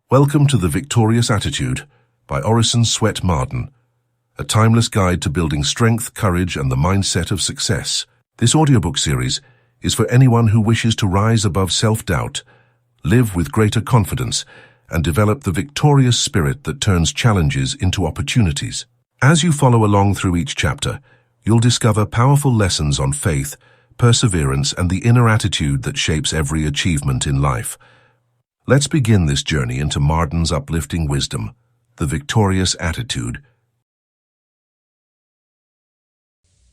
Welcome to The Victorious Attitude by Orison Swett Marden, a timeless guide to building strength, courage, and the mindset of success. This audiobook series is for anyone who wishes to rise above self-doubt, live with greater confidence, and develop the victorious spirit that turns challenges into opportunities. As you follow along through each chapter, you'll discover powerful lessons on faith, perseverance, and the inner attitude that shapes every achievement in life. Let's begin this journey into Marden's uplifting wisdom, the victorious attitude.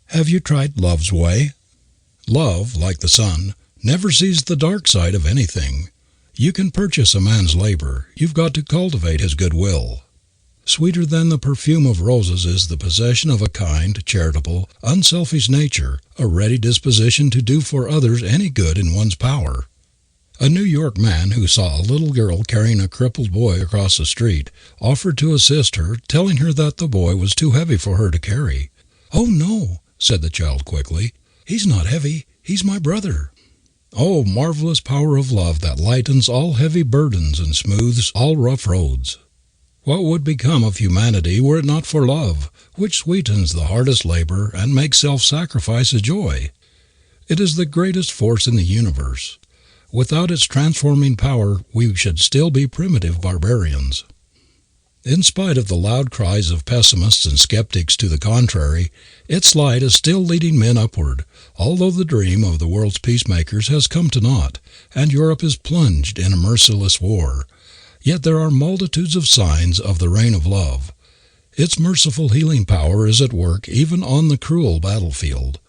Have you tried love's way? Love, like the sun, never sees the dark side of anything. You can purchase a man's labor. You've got to cultivate his goodwill. Sweeter than the perfume of roses is the possession of a kind, charitable, unselfish nature, a ready disposition to do for others any good in one's power. A New York man who saw a little girl carrying a crippled boy across the street offered to assist her, telling her that the boy was too heavy for her to carry. "Oh, no," said the child quickly. "He's not heavy. He's my brother." Oh, marvelous power of love that lightens all heavy burdens and smooths all rough roads. What would become of humanity were it not for love, which sweetens the hardest labor and makes self-sacrifice a joy? It is the greatest force in the universe. Without its transforming power, we should still be primitive barbarians. In spite of the loud cries of pessimists and skeptics to the contrary, its light is still leading men upward, although the dream of the world's peacemakers has come to naught, and Europe is plunged in a merciless war. Yet there are multitudes of signs of the reign of love. Its merciful healing power is at work even on the cruel battlefield.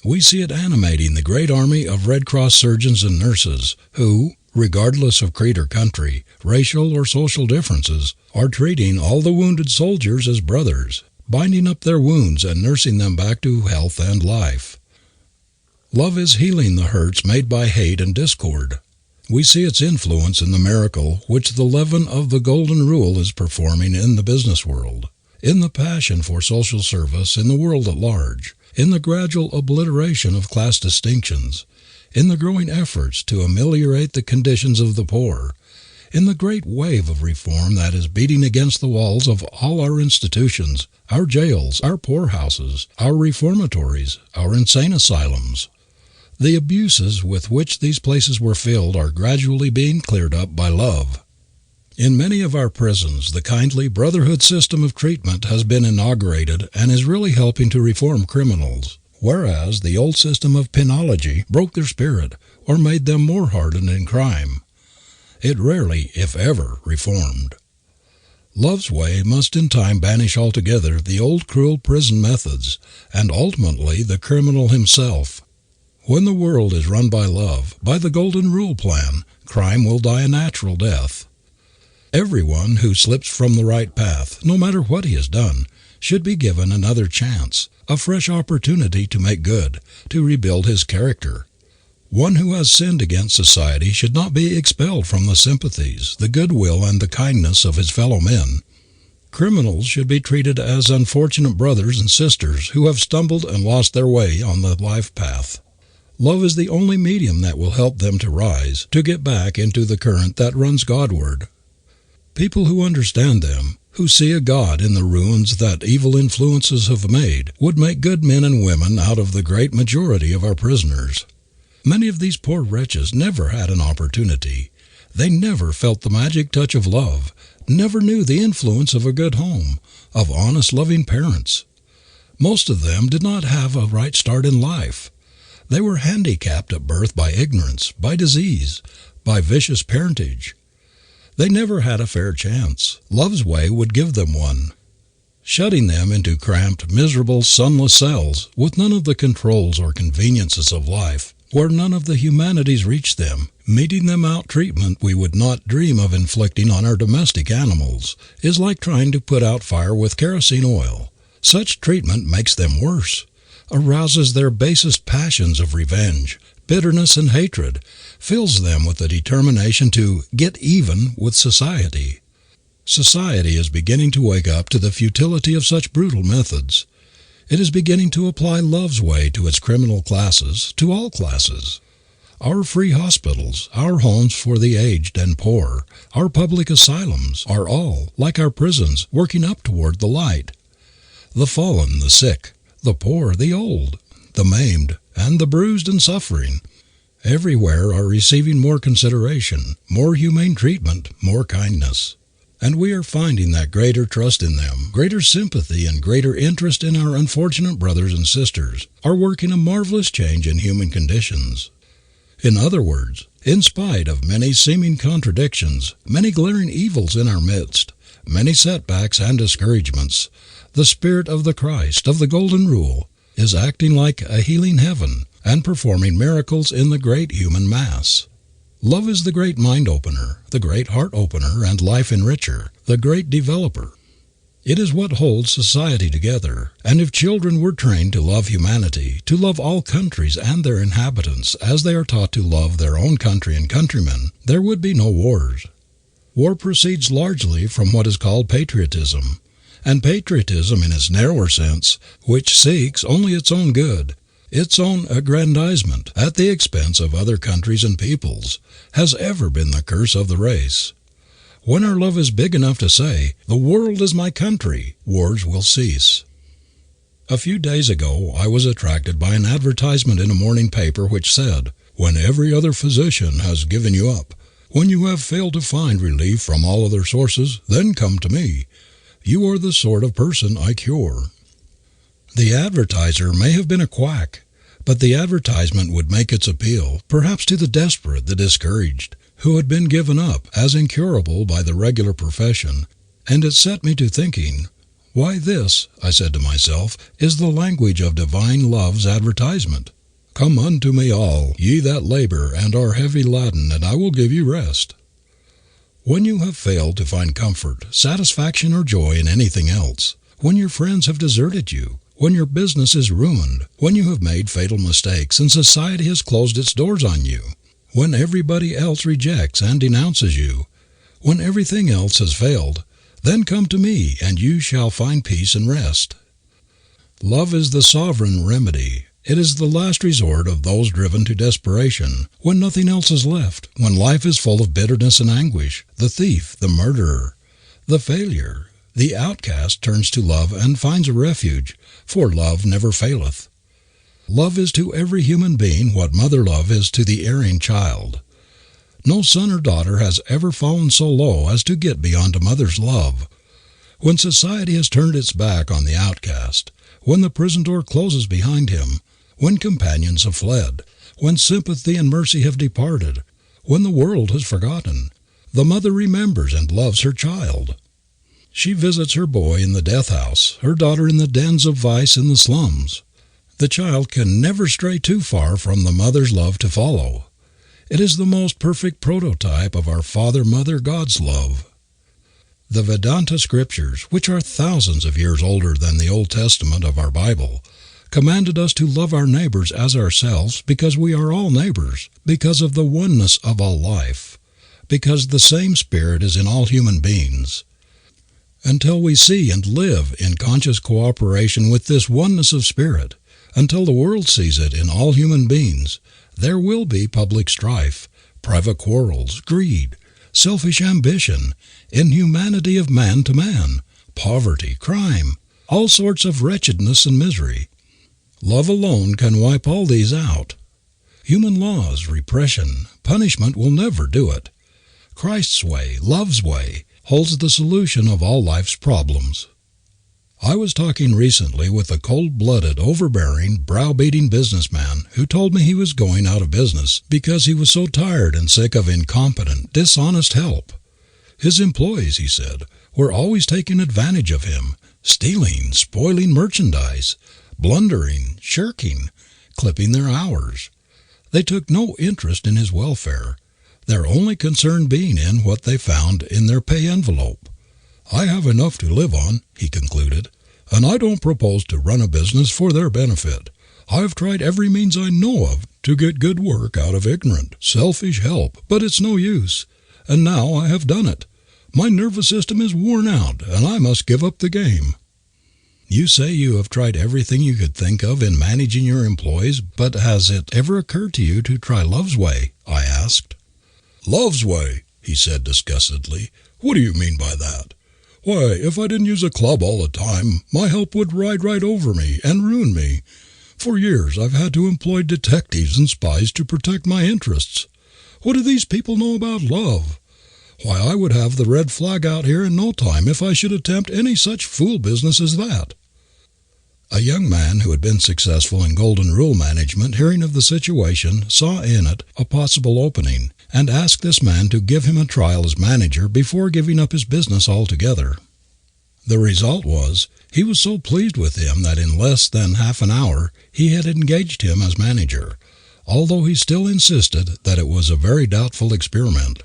We see it animating the great army of Red Cross surgeons and nurses who, regardless of creed or country, racial or social differences, are treating all the wounded soldiers as brothers, binding up their wounds and nursing them back to health and life. Love is healing the hurts made by hate and discord. We see its influence in the miracle which the leaven of the Golden Rule is performing in the business world, in the passion for social service in the world at large, in the gradual obliteration of class distinctions, in the growing efforts to ameliorate the conditions of the poor, in the great wave of reform that is beating against the walls of all our institutions, our jails, our poorhouses, our reformatories, our insane asylums. The abuses with which these places were filled are gradually being cleared up by love. In many of our prisons, the kindly brotherhood system of treatment has been inaugurated and is really helping to reform criminals, whereas the old system of penology broke their spirit or made them more hardened in crime. It rarely, if ever, reformed. Love's way must in time banish altogether the old cruel prison methods, and ultimately the criminal himself. When the world is run by love, by the Golden Rule plan, crime will die a natural death. Everyone who slips from the right path, no matter what he has done, should be given another chance, a fresh opportunity to make good, to rebuild his character. One who has sinned against society should not be expelled from the sympathies, the goodwill, and the kindness of his fellow men. Criminals should be treated as unfortunate brothers and sisters who have stumbled and lost their way on the life path. Love is the only medium that will help them to rise, to get back into the current that runs Godward. People who understand them, who see a God in the ruins that evil influences have made, would make good men and women out of the great majority of our prisoners. Many of these poor wretches never had an opportunity. They never felt the magic touch of love, never knew the influence of a good home, of honest, loving parents. Most of them did not have a right start in life. They were handicapped at birth by ignorance, by disease, by vicious parentage. They never had a fair chance. Love's way would give them one, shutting them into cramped, miserable, sunless cells, with none of the controls or conveniences of life, where none of the humanities reach them, meting them out treatment we would not dream of inflicting on our domestic animals, is like trying to put out fire with kerosene oil. Such treatment makes them worse, arouses their basest passions of revenge, bitterness, and hatred, fills them with the determination to get even with society. Society is beginning to wake up to the futility of such brutal methods. It is beginning to apply love's way to its criminal classes, to all classes. Our free hospitals, our homes for the aged and poor, our public asylums are all, like our prisons, working up toward the light. The fallen, the sick, the poor, the old, the maimed, and the bruised and suffering, everywhere are receiving more consideration, more humane treatment, more kindness. And we are finding that greater trust in them, greater sympathy and greater interest in our unfortunate brothers and sisters are working a marvelous change in human conditions. In other words, in spite of many seeming contradictions, many glaring evils in our midst, many setbacks and discouragements, the Spirit of the Christ of the Golden Rule is acting like a healing heaven and performing miracles in the great human mass. Love is the great mind opener, the great heart opener and life enricher, the great developer. It is what holds society together, and if children were trained to love humanity, to love all countries and their inhabitants as they are taught to love their own country and countrymen, there would be no wars. War proceeds largely from what is called patriotism, and patriotism in its narrower sense, which seeks only its own good, its own aggrandizement at the expense of other countries and peoples, has ever been the curse of the race. When our love is big enough to say, "The world is my country," wars will cease. A few days ago I was attracted by an advertisement in a morning paper which said, "When every other physician has given you up, when you have failed to find relief from all other sources, then come to me. You are the sort of person I cure." The advertiser may have been a quack, but the advertisement would make its appeal, perhaps to the desperate, the discouraged, who had been given up as incurable by the regular profession, and it set me to thinking, "Why this," I said to myself, "is the language of divine love's advertisement. Come unto me all, ye that labor and are heavy laden, and I will give you rest." When you have failed to find comfort, satisfaction, or joy in anything else, when your friends have deserted you, when your business is ruined, when you have made fatal mistakes and society has closed its doors on you, when everybody else rejects and denounces you, when everything else has failed, then come to me and you shall find peace and rest. Love is the sovereign remedy. It is the last resort of those driven to desperation, when nothing else is left, when life is full of bitterness and anguish. The thief, the murderer, the failure, the outcast turns to love and finds a refuge, for love never faileth. Love is to every human being what mother love is to the erring child. No son or daughter has ever fallen so low as to get beyond a mother's love. When society has turned its back on the outcast, when the prison door closes behind him, when companions have fled, when sympathy and mercy have departed, when the world has forgotten, the mother remembers and loves her child. She visits her boy in the death house, her daughter in the dens of vice in the slums. The child can never stray too far from the mother's love to follow. It is the most perfect prototype of our Father-Mother God's love. The Vedanta scriptures, which are thousands of years older than the Old Testament of our Bible, commanded us to love our neighbors as ourselves because we are all neighbors, because of the oneness of all life, because the same Spirit is in all human beings. Until we see and live in conscious cooperation with this oneness of spirit, until the world sees it in all human beings, there will be public strife, private quarrels, greed, selfish ambition, inhumanity of man to man, poverty, crime, all sorts of wretchedness and misery. Love alone can wipe all these out. Human laws, repression, punishment will never do it. Christ's way, love's way, holds the solution of all life's problems. I was talking recently with a cold-blooded, overbearing, brow-beating businessman who told me he was going out of business because he was so tired and sick of incompetent, dishonest help. His employees, he said, were always taking advantage of him, stealing, spoiling merchandise, blundering, shirking, clipping their hours. They took no interest in his welfare, their only concern being in what they found in their pay envelope. "I have enough to live on," he concluded, "and I don't propose to run a business for their benefit. I've tried every means I know of to get good work out of ignorant, selfish help, but it's no use, and now I have done it. My nervous system is worn out, and I must give up the game." You say you have tried everything you could think of in managing your employees, but has it ever occurred to you to try Love's Way? I asked. Love's Way, he said disgustedly. What do you mean by that? Why, if I didn't use a club all the time, my help would ride right over me and ruin me. For years I've had to employ detectives and spies to protect my interests. What do these people know about love? Why, I would have the red flag out here in no time if I should attempt any such fool business as that. A young man who had been successful in Golden Rule management, hearing of the situation, saw in it a possible opening, and asked this man to give him a trial as manager before giving up his business altogether. The result was, he was so pleased with him that in less than half an hour he had engaged him as manager, although he still insisted that it was a very doubtful experiment.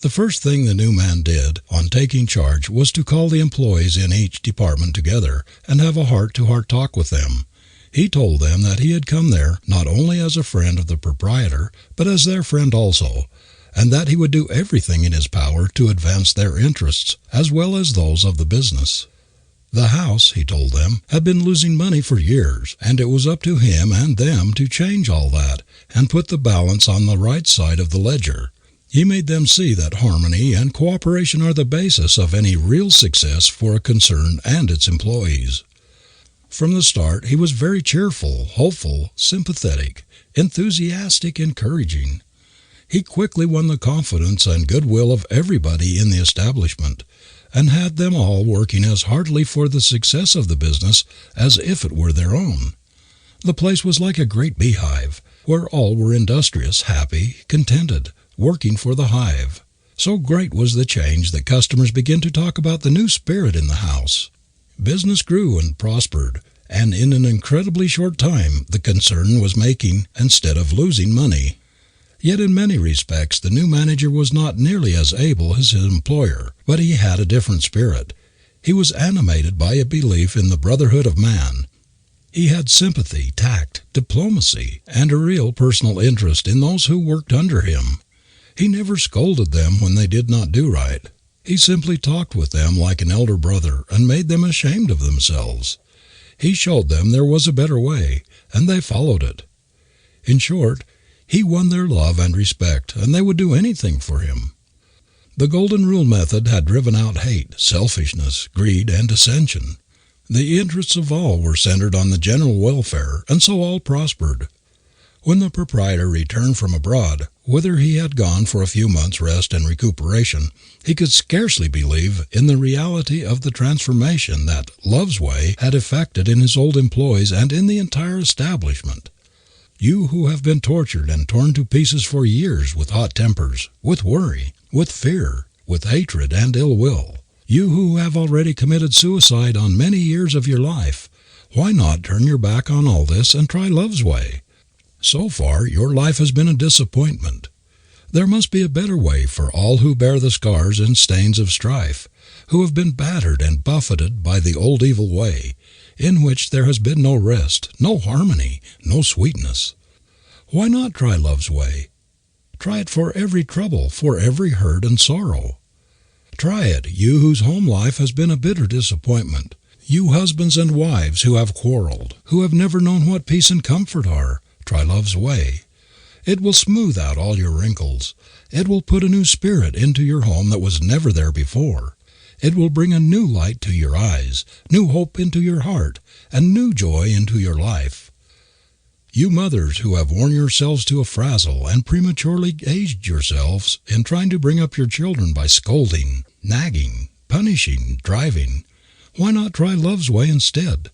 The first thing the new man did on taking charge was to call the employees in each department together and have a heart-to-heart talk with them. He told them that he had come there not only as a friend of the proprietor, but as their friend also, and that he would do everything in his power to advance their interests as well as those of the business. The house, he told them, had been losing money for years, and it was up to him and them to change all that and put the balance on the right side of the ledger. He made them see that harmony and cooperation are the basis of any real success for a concern and its employees. From the start, he was very cheerful, hopeful, sympathetic, enthusiastic, encouraging. He quickly won the confidence and goodwill of everybody in the establishment, and had them all working as heartily for the success of the business as if it were their own. The place was like a great beehive, where all were industrious, happy, contented, working for the hive. So great was the change that customers began to talk about the new spirit in the house. Business grew and prospered, and in an incredibly short time the concern was making instead of losing money. Yet in many respects the new manager was not nearly as able as his employer, but he had a different spirit. He was animated by a belief in the brotherhood of man. He had sympathy, tact, diplomacy, and a real personal interest in those who worked under him. He never scolded them when they did not do right. He simply talked with them like an elder brother and made them ashamed of themselves. He showed them there was a better way, and they followed it. In short, he won their love and respect, and they would do anything for him. The Golden Rule method had driven out hate, selfishness, greed, and dissension. The interests of all were centered on the general welfare, and so all prospered. When the proprietor returned from abroad, whither he had gone for a few months' rest and recuperation, he could scarcely believe in the reality of the transformation that Love's Way had effected in his old employees and in the entire establishment. You who have been tortured and torn to pieces for years with hot tempers, with worry, with fear, with hatred and ill will, you who have already committed suicide on many years of your life, why not turn your back on all this and try Love's Way? So far, your life has been a disappointment. There must be a better way for all who bear the scars and stains of strife, who have been battered and buffeted by the old evil way, in which there has been no rest, no harmony, no sweetness. Why not try Love's Way? Try it for every trouble, for every hurt and sorrow. Try it, you whose home life has been a bitter disappointment, you husbands and wives who have quarreled, who have never known what peace and comfort are. Try Love's Way. It will smooth out all your wrinkles. It will put a new spirit into your home that was never there before. It will bring a new light to your eyes, new hope into your heart, and new joy into your life. You mothers who have worn yourselves to a frazzle and prematurely aged yourselves in trying to bring up your children by scolding, nagging, punishing, driving, why not try Love's Way instead?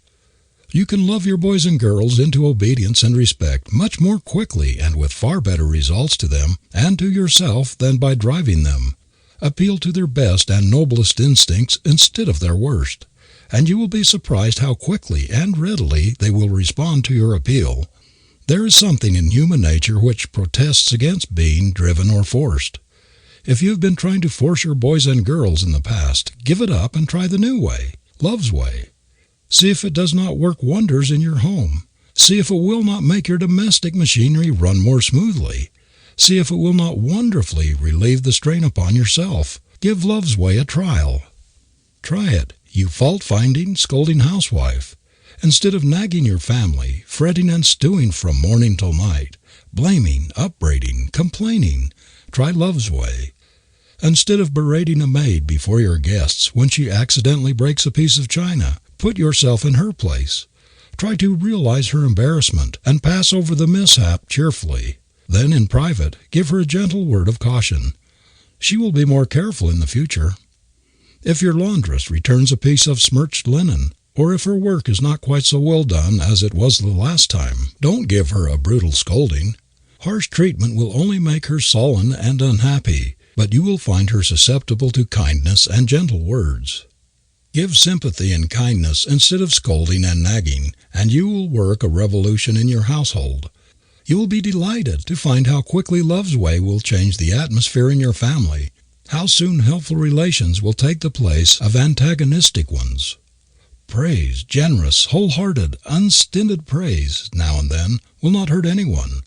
You can love your boys and girls into obedience and respect much more quickly and with far better results to them and to yourself than by driving them. Appeal to their best and noblest instincts instead of their worst, and you will be surprised how quickly and readily they will respond to your appeal. There is something in human nature which protests against being driven or forced. If you have been trying to force your boys and girls in the past, give it up and try the new way, Love's Way. See if it does not work wonders in your home. See if it will not make your domestic machinery run more smoothly. See if it will not wonderfully relieve the strain upon yourself. Give Love's Way a trial. Try it, you fault-finding, scolding housewife. Instead of nagging your family, fretting and stewing from morning till night, blaming, upbraiding, complaining, try love's way. Instead of berating a maid before your guests when she accidentally breaks a piece of china, put yourself in her place. Try to realize her embarrassment and pass over the mishap cheerfully. Then, in private, give her a gentle word of caution. She will be more careful in the future. If your laundress returns a piece of smirched linen, or if her work is not quite so well done as it was the last time, don't give her a brutal scolding. Harsh treatment will only make her sullen and unhappy, but you will find her susceptible to kindness and gentle words. Give sympathy and kindness instead of scolding and nagging, and you will work a revolution in your household. You will be delighted to find how quickly love's way will change the atmosphere in your family, how soon helpful relations will take the place of antagonistic ones. Praise, generous, wholehearted, unstinted praise now and then will not hurt anyone,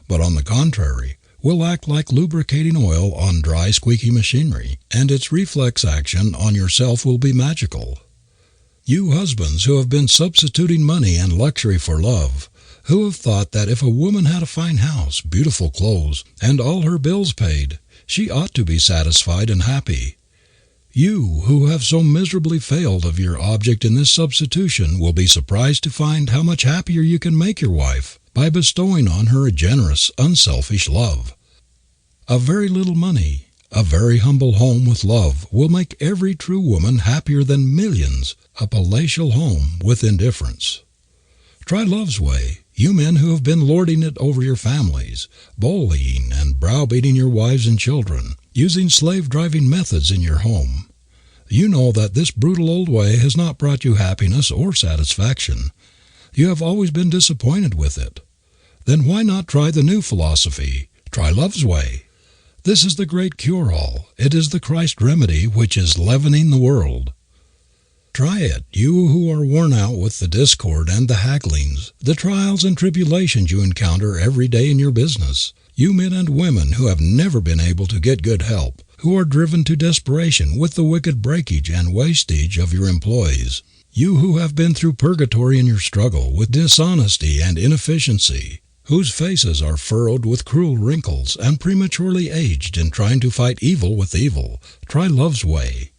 but on the contrary, will act like lubricating oil on dry, squeaky machinery, and its reflex action on yourself will be magical. You husbands who have been substituting money and luxury for love, who have thought that if a woman had a fine house, beautiful clothes, and all her bills paid, she ought to be satisfied and happy. You who have so miserably failed of your object in this substitution will be surprised to find how much happier you can make your wife by bestowing on her a generous, unselfish love. A very little money, a very humble home with love will make every true woman happier than millions, a palatial home with indifference. Try love's way, you men who have been lording it over your families, bullying and browbeating your wives and children, using slave-driving methods in your home. You know that this brutal old way has not brought you happiness or satisfaction. You have always been disappointed with it. Then why not try the new philosophy? Try love's way. This is the great cure-all. It is the Christ remedy which is leavening the world. Try it, you who are worn out with the discord and the hagglings, the trials and tribulations you encounter every day in your business. You men and women who have never been able to get good help, who are driven to desperation with the wicked breakage and wastage of your employees. You who have been through purgatory in your struggle with dishonesty and inefficiency, whose faces are furrowed with cruel wrinkles and prematurely aged in trying to fight evil with evil, try love's way.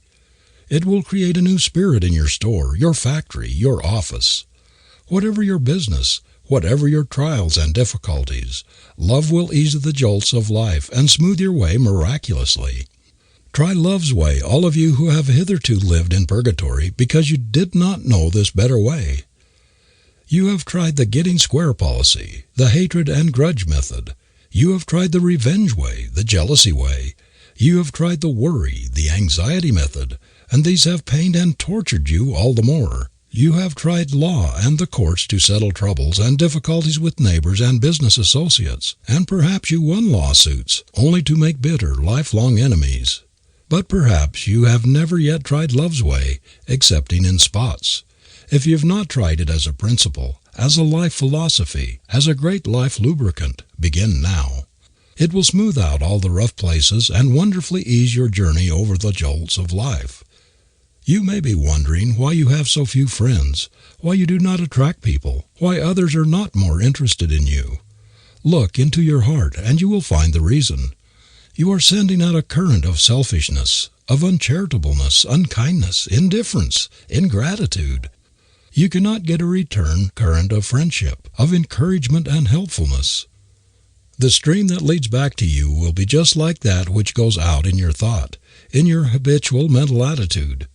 It will create a new spirit in your store, your factory, your office. Whatever your business, whatever your trials and difficulties, love will ease the jolts of life and smooth your way miraculously. Try love's way, all of you who have hitherto lived in purgatory because you did not know this better way. You have tried the getting square policy, the hatred and grudge method. You have tried the revenge way, the jealousy way. You have tried the worry, the anxiety method, and these have pained and tortured you all the more. You have tried law and the courts to settle troubles and difficulties with neighbors and business associates, and perhaps you won lawsuits only to make bitter, lifelong enemies. But perhaps you have never yet tried love's way, excepting in spots. If you have not tried it as a principle, as a life philosophy, as a great life lubricant, begin now. It will smooth out all the rough places and wonderfully ease your journey over the jolts of life. You may be wondering why you have so few friends, why you do not attract people, why others are not more interested in you. Look into your heart and you will find the reason. You are sending out a current of selfishness, of uncharitableness, unkindness, indifference, ingratitude. You cannot get a return current of friendship, of encouragement and helpfulness. The stream that leads back to you will be just like that which goes out in your thought, in your habitual mental attitude.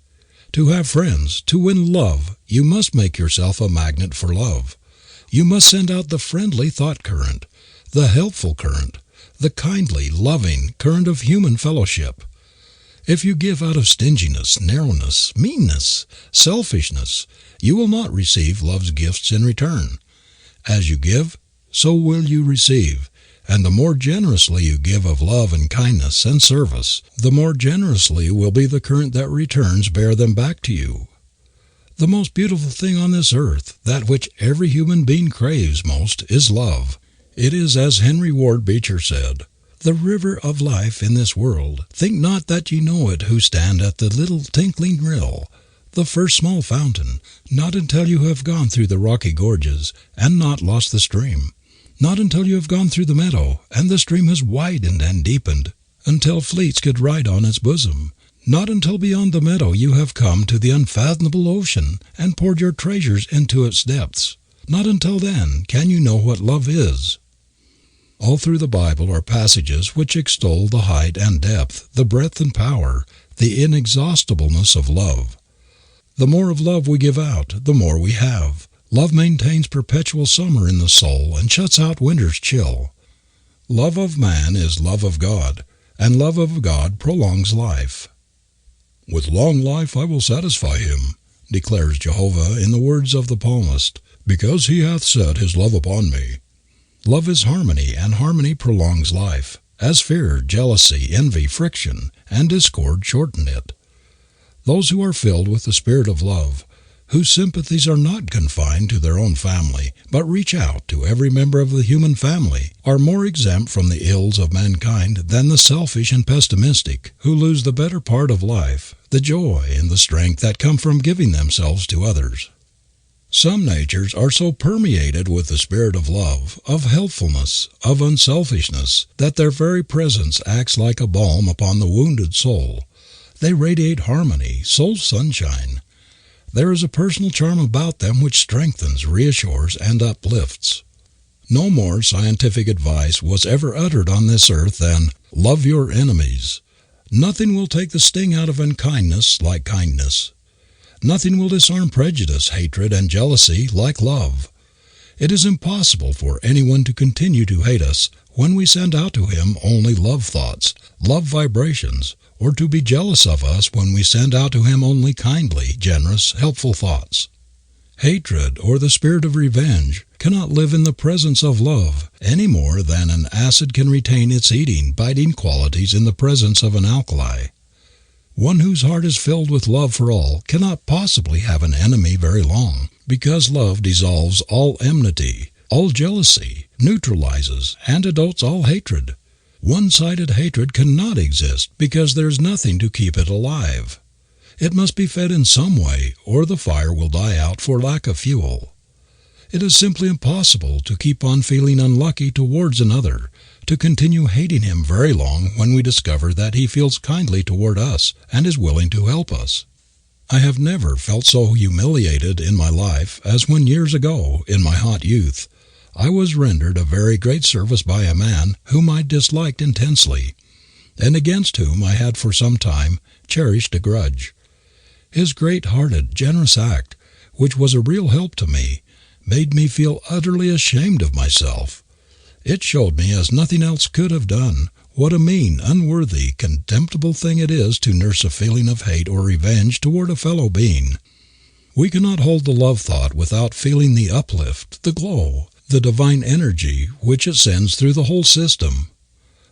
To have friends, to win love, you must make yourself a magnet for love. You must send out the friendly thought current, the helpful current, the kindly, loving current of human fellowship. If you give out of stinginess, narrowness, meanness, selfishness, you will not receive love's gifts in return. As you give, so will you receive, and the more generously you give of love and kindness and service, the more generously will be the current that returns bear them back to you. The most beautiful thing on this earth, that which every human being craves most, is love. It is as Henry Ward Beecher said, "The river of life in this world, think not that ye know it who stand at the little tinkling rill. the first small fountain, not until you have gone through the rocky gorges and not lost the stream, not until you have gone through the meadow and the stream has widened and deepened until fleets could ride on its bosom, not until beyond the meadow you have come to the unfathomable ocean and poured your treasures into its depths. Not until then can you know what love is. All through the Bible are passages which extol the height and depth, the breadth and power, the inexhaustibleness of love. The more of love we give out, the more we have. Love maintains perpetual summer in the soul and shuts out winter's chill. Love of man is love of God, and love of God prolongs life. "With long life I will satisfy him," declares Jehovah in the words of the psalmist, "because he hath set his love upon me." Love is harmony, and harmony prolongs life, as fear, jealousy, envy, friction, and discord shorten it. Those who are filled with the spirit of love, whose sympathies are not confined to their own family, but reach out to every member of the human family, are more exempt from the ills of mankind than the selfish and pessimistic, who lose the better part of life, the joy and the strength that come from giving themselves to others. Some natures are so permeated with the spirit of love, of helpfulness, of unselfishness, that their very presence acts like a balm upon the wounded soul. They radiate harmony, soul sunshine. There is a personal charm about them which strengthens, reassures, and uplifts. No more scientific advice was ever uttered on this earth than "love your enemies." Nothing will take the sting out of unkindness like kindness. Nothing will disarm prejudice, hatred, and jealousy like love. It is impossible for anyone to continue to hate us when we send out to him only love thoughts, love vibrations, or to be jealous of us when we send out to him only kindly, generous, helpful thoughts. Hatred, or the spirit of revenge, cannot live in the presence of love any more than an acid can retain its eating, biting qualities in the presence of an alkali. One whose heart is filled with love for all cannot possibly have an enemy very long, because love dissolves all enmity, all jealousy, neutralizes, antidotes all hatred. One-sided hatred cannot exist because there is nothing to keep it alive. It must be fed in some way, or the fire will die out for lack of fuel. It is simply impossible to keep on feeling unlucky towards another, to continue hating him very long when we discover that he feels kindly toward us and is willing to help us. I have never felt so humiliated in my life as when years ago, in my hot youth, I was rendered a very great service by a man whom I disliked intensely, and against whom I had for some time cherished a grudge. His great-hearted, generous act, which was a real help to me, made me feel utterly ashamed of myself. It showed me, as nothing else could have done, what a mean, unworthy, contemptible thing it is to nurse a feeling of hate or revenge toward a fellow being. We cannot hold the love thought without feeling the uplift, the glow, the divine energy which it sends through the whole system.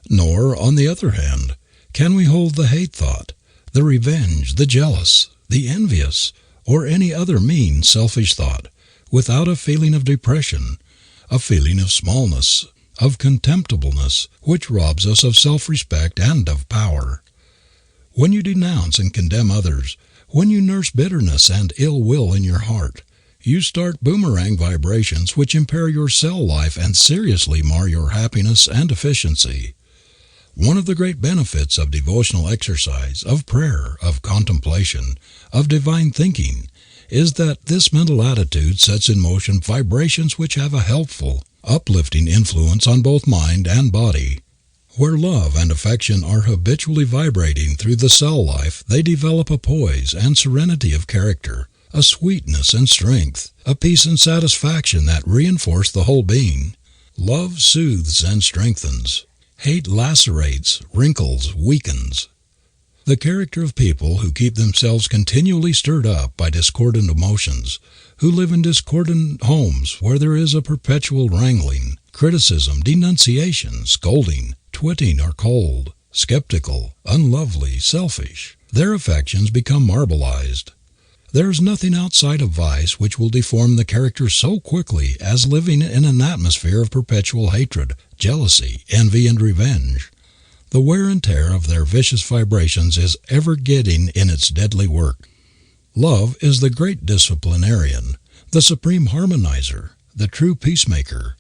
Nor, on the other hand, can we hold the hate thought, the revenge, the jealous, the envious, or any other mean, selfish thought, without a feeling of depression, a feeling of smallness, of contemptibleness, which robs us of self-respect and of power. When you denounce and condemn others, when you nurse bitterness and ill will in your heart, you start boomerang vibrations which impair your cell life and seriously mar your happiness and efficiency. One of the great benefits of devotional exercise, of prayer, of contemplation, of divine thinking, is that this mental attitude sets in motion vibrations which have a helpful, uplifting influence on both mind and body. Where love and affection are habitually vibrating through the cell life, they develop a poise and serenity of character, a sweetness and strength, a peace and satisfaction that reinforce the whole being. Love soothes and strengthens. Hate lacerates, wrinkles, weakens. The character of people who keep themselves continually stirred up by discordant emotions, who live in discordant homes where there is a perpetual wrangling, criticism, denunciation, scolding, twitting are cold, skeptical, unlovely, selfish. Their affections become marbleized. There is nothing outside of vice which will deform the character so quickly as living in an atmosphere of perpetual hatred, jealousy, envy, and revenge. The wear and tear of their vicious vibrations is ever getting in its deadly work. Love is the great disciplinarian, the supreme harmonizer, the true peacemaker.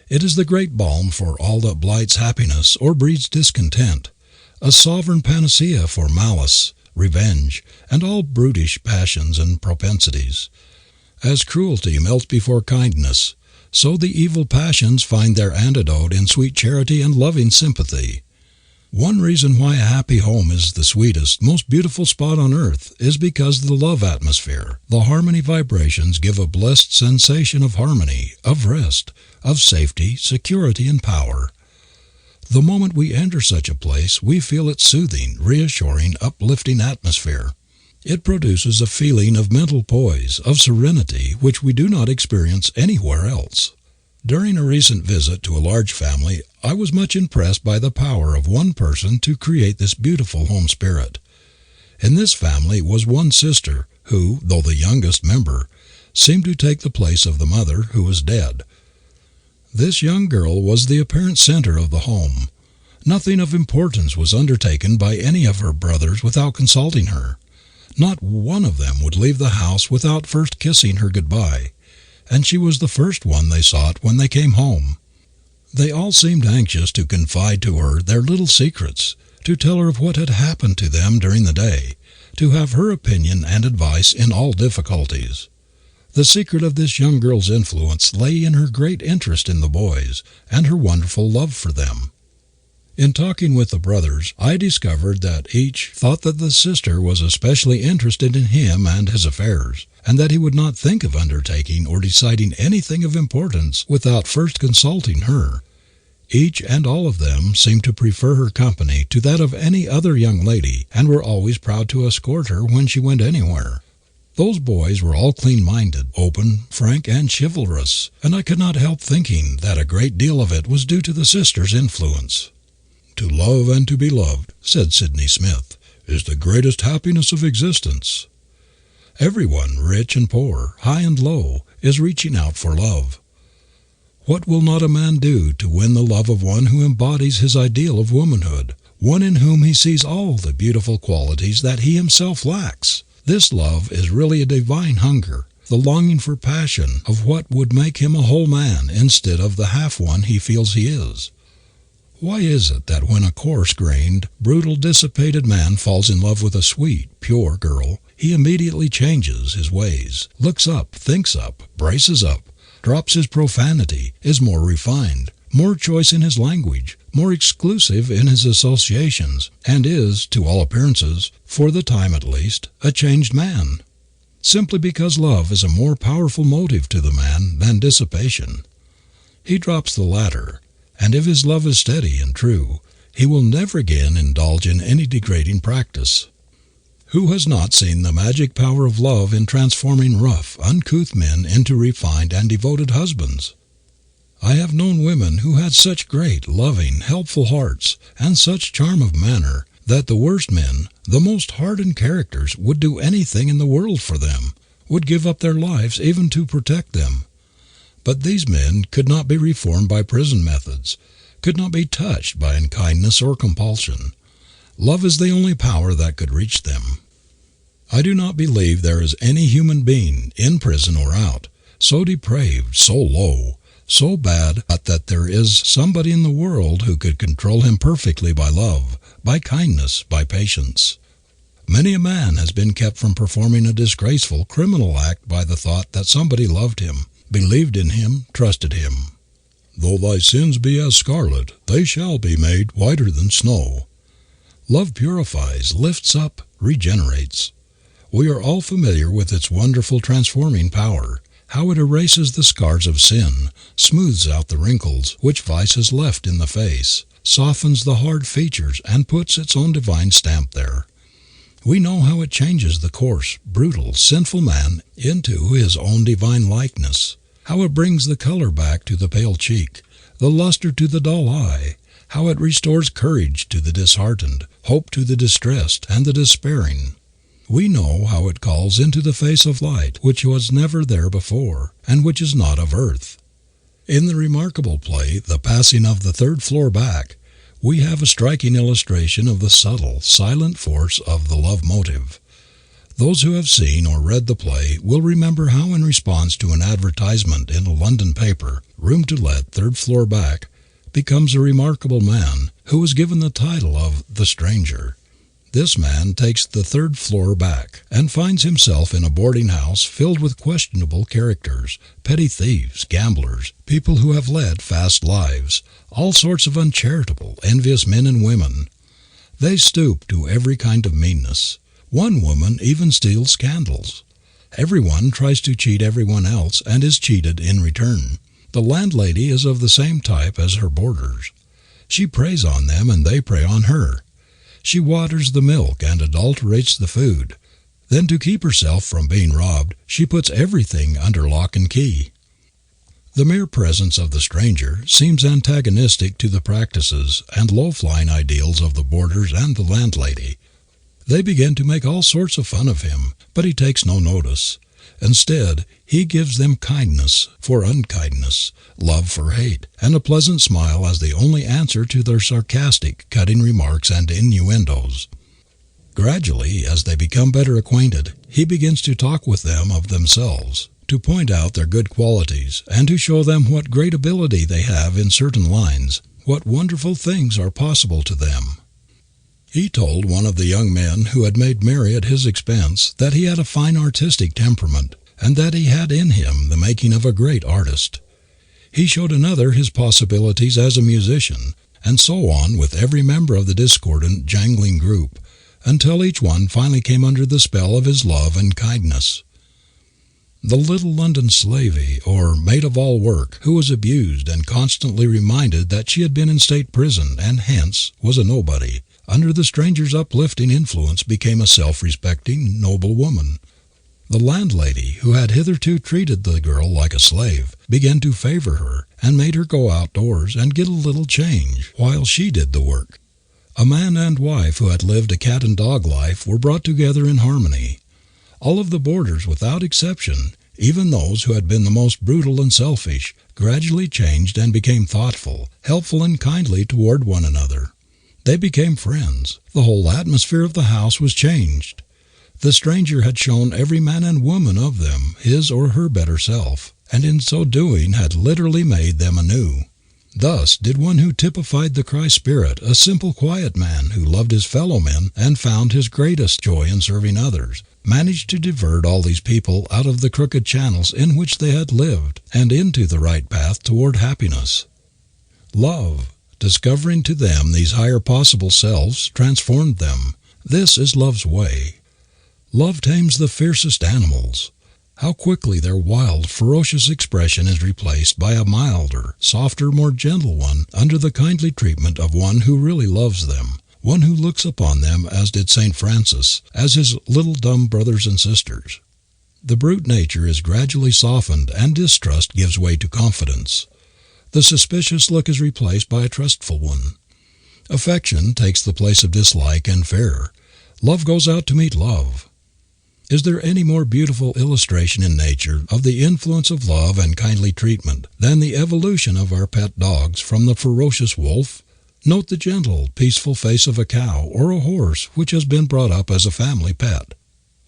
It is the great balm for all that blights happiness or breeds discontent, a sovereign panacea for malice, revenge, and all brutish passions and propensities. As cruelty melts before kindness, so the evil passions find their antidote in sweet charity and loving sympathy. One reason why a happy home is the sweetest, most beautiful spot on earth is because the love atmosphere, the harmony vibrations give a blessed sensation of harmony, of rest, of safety, security, and power. The moment we enter such a place, we feel its soothing, reassuring, uplifting atmosphere. It produces a feeling of mental poise, of serenity, which we do not experience anywhere else. During a recent visit to a large family, I was much impressed by the power of one person to create this beautiful home spirit. In this family was one sister who, though the youngest member, seemed to take the place of the mother who was dead. This young girl was the apparent center of the home. Nothing of importance was undertaken by any of her brothers without consulting her. Not one of them would leave the house without first kissing her goodbye, and she was the first one they sought when they came home. They all seemed anxious to confide to her their little secrets, to tell her of what had happened to them during the day, to have her opinion and advice in all difficulties. The secret of this young girl's influence lay in her great interest in the boys and her wonderful love for them. In talking with the brothers, I discovered that each thought that the sister was especially interested in him and his affairs, and that he would not think of undertaking or deciding anything of importance without first consulting her. Each and all of them seemed to prefer her company to that of any other young lady, and were always proud to escort her when she went anywhere. Those boys were all clean-minded, open, frank, and chivalrous, and I could not help thinking that a great deal of it was due to the sister's influence. "To love and to be loved," said Sidney Smith, "is the greatest happiness of existence." Everyone, rich and poor, high and low, is reaching out for love. What will not a man do to win the love of one who embodies his ideal of womanhood, one in whom he sees all the beautiful qualities that he himself lacks? This love is really a divine hunger, the longing for passion of what would make him a whole man instead of the half one he feels he is. Why is it that when a coarse-grained, brutal, dissipated man falls in love with a sweet, pure girl, he immediately changes his ways, looks up, thinks up, braces up, drops his profanity, is more refined, more choice in his language, more exclusive in his associations, and is, to all appearances, for the time at least, a changed man? Simply because love is a more powerful motive to the man than dissipation. He drops the latter, and if his love is steady and true, he will never again indulge in any degrading practice. Who has not seen the magic power of love in transforming rough, uncouth men into refined and devoted husbands? I have known women who had such great, loving, helpful hearts, and such charm of manner, that the worst men, the most hardened characters, would do anything in the world for them, would give up their lives even to protect them. But these men could not be reformed by prison methods, could not be touched by unkindness or compulsion. Love is the only power that could reach them. I do not believe there is any human being, in prison or out, so depraved, so low, so bad that there is somebody in the world who could control him perfectly by love, by kindness, by patience. Many a man has been kept from performing a disgraceful criminal act by the thought that somebody loved him, believed in him, trusted him. "Though thy sins be as scarlet, they shall be made whiter than snow." Love purifies, lifts up, regenerates. We are all familiar with its wonderful transforming power, how it erases the scars of sin, smooths out the wrinkles which vice has left in the face, softens the hard features, and puts its own divine stamp there. We know how it changes the coarse, brutal, sinful man into his own divine likeness, how it brings the color back to the pale cheek, the luster to the dull eye, how it restores courage to the disheartened, hope to the distressed and the despairing. We know how it calls into the face of light which was never there before, and which is not of earth. In the remarkable play, The Passing of the Third Floor Back, we have a striking illustration of the subtle, silent force of the love motive. Those who have seen or read the play will remember how, in response to an advertisement in a London paper, room to let, third floor back, becomes a remarkable man who is given the title of The Stranger. This man takes the third floor back and finds himself in a boarding house filled with questionable characters, petty thieves, gamblers, people who have led fast lives, all sorts of uncharitable, envious men and women. They stoop to every kind of meanness. One woman even steals candles. Everyone tries to cheat everyone else and is cheated in return. The landlady is of the same type as her boarders. She preys on them and they prey on her. She waters the milk and adulterates the food. Then, to keep herself from being robbed, she puts everything under lock and key. The mere presence of the stranger seems antagonistic to the practices and low-flying ideals of the boarders and the landlady. They begin to make all sorts of fun of him, but he takes no notice. Instead, he gives them kindness for unkindness, love for hate, and a pleasant smile as the only answer to their sarcastic, cutting remarks and innuendos. Gradually, as they become better acquainted, he begins to talk with them of themselves, to point out their good qualities, and to show them what great ability they have in certain lines, what wonderful things are possible to them. He told one of the young men who had made merry at his expense that he had a fine artistic temperament, and that he had in him the making of a great artist. He showed another his possibilities as a musician, and so on with every member of the discordant, jangling group, until each one finally came under the spell of his love and kindness. The little London slavey, or maid-of-all-work, who was abused and constantly reminded that she had been in state prison and hence was a nobody, under the stranger's uplifting influence became a self-respecting, noble woman. The landlady, who had hitherto treated the girl like a slave, began to favor her and made her go outdoors and get a little change while she did the work. A man and wife who had lived a cat-and-dog life were brought together in harmony. All of the boarders, without exception, even those who had been the most brutal and selfish, gradually changed and became thoughtful, helpful and kindly toward one another. They became friends. The whole atmosphere of the house was changed. The stranger had shown every man and woman of them his or her better self, and in so doing had literally made them anew. Thus did one who typified the Christ spirit, a simple, quiet man who loved his fellow men and found his greatest joy in serving others, manage to divert all these people out of the crooked channels in which they had lived and into the right path toward happiness. Love, discovering to them these higher possible selves, transformed them. This is love's way. Love tames the fiercest animals. How quickly their wild, ferocious expression is replaced by a milder, softer, more gentle one under the kindly treatment of one who really loves them, one who looks upon them, as did St. Francis, as his little dumb brothers and sisters. The brute nature is gradually softened and distrust gives way to confidence. The suspicious look is replaced by a trustful one. Affection takes the place of dislike and fear. Love goes out to meet love. Is there any more beautiful illustration in nature of the influence of love and kindly treatment than the evolution of our pet dogs from the ferocious wolf? Note the gentle, peaceful face of a cow or a horse which has been brought up as a family pet.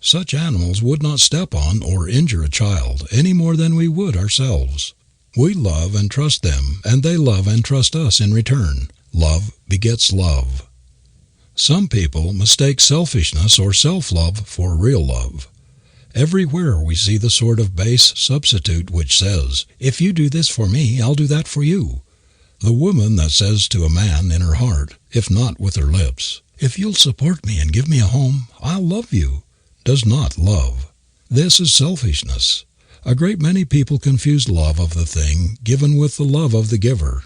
Such animals would not step on or injure a child any more than we would ourselves. We love and trust them, and they love and trust us in return. Love begets love. Some people mistake selfishness or self-love for real love. Everywhere we see the sort of base substitute which says, "If you do this for me, I'll do that for you." The woman that says to a man in her heart, if not with her lips, "If you'll support me and give me a home, I'll love you," does not love. This is selfishness. A great many people confuse love of the thing given with the love of the giver.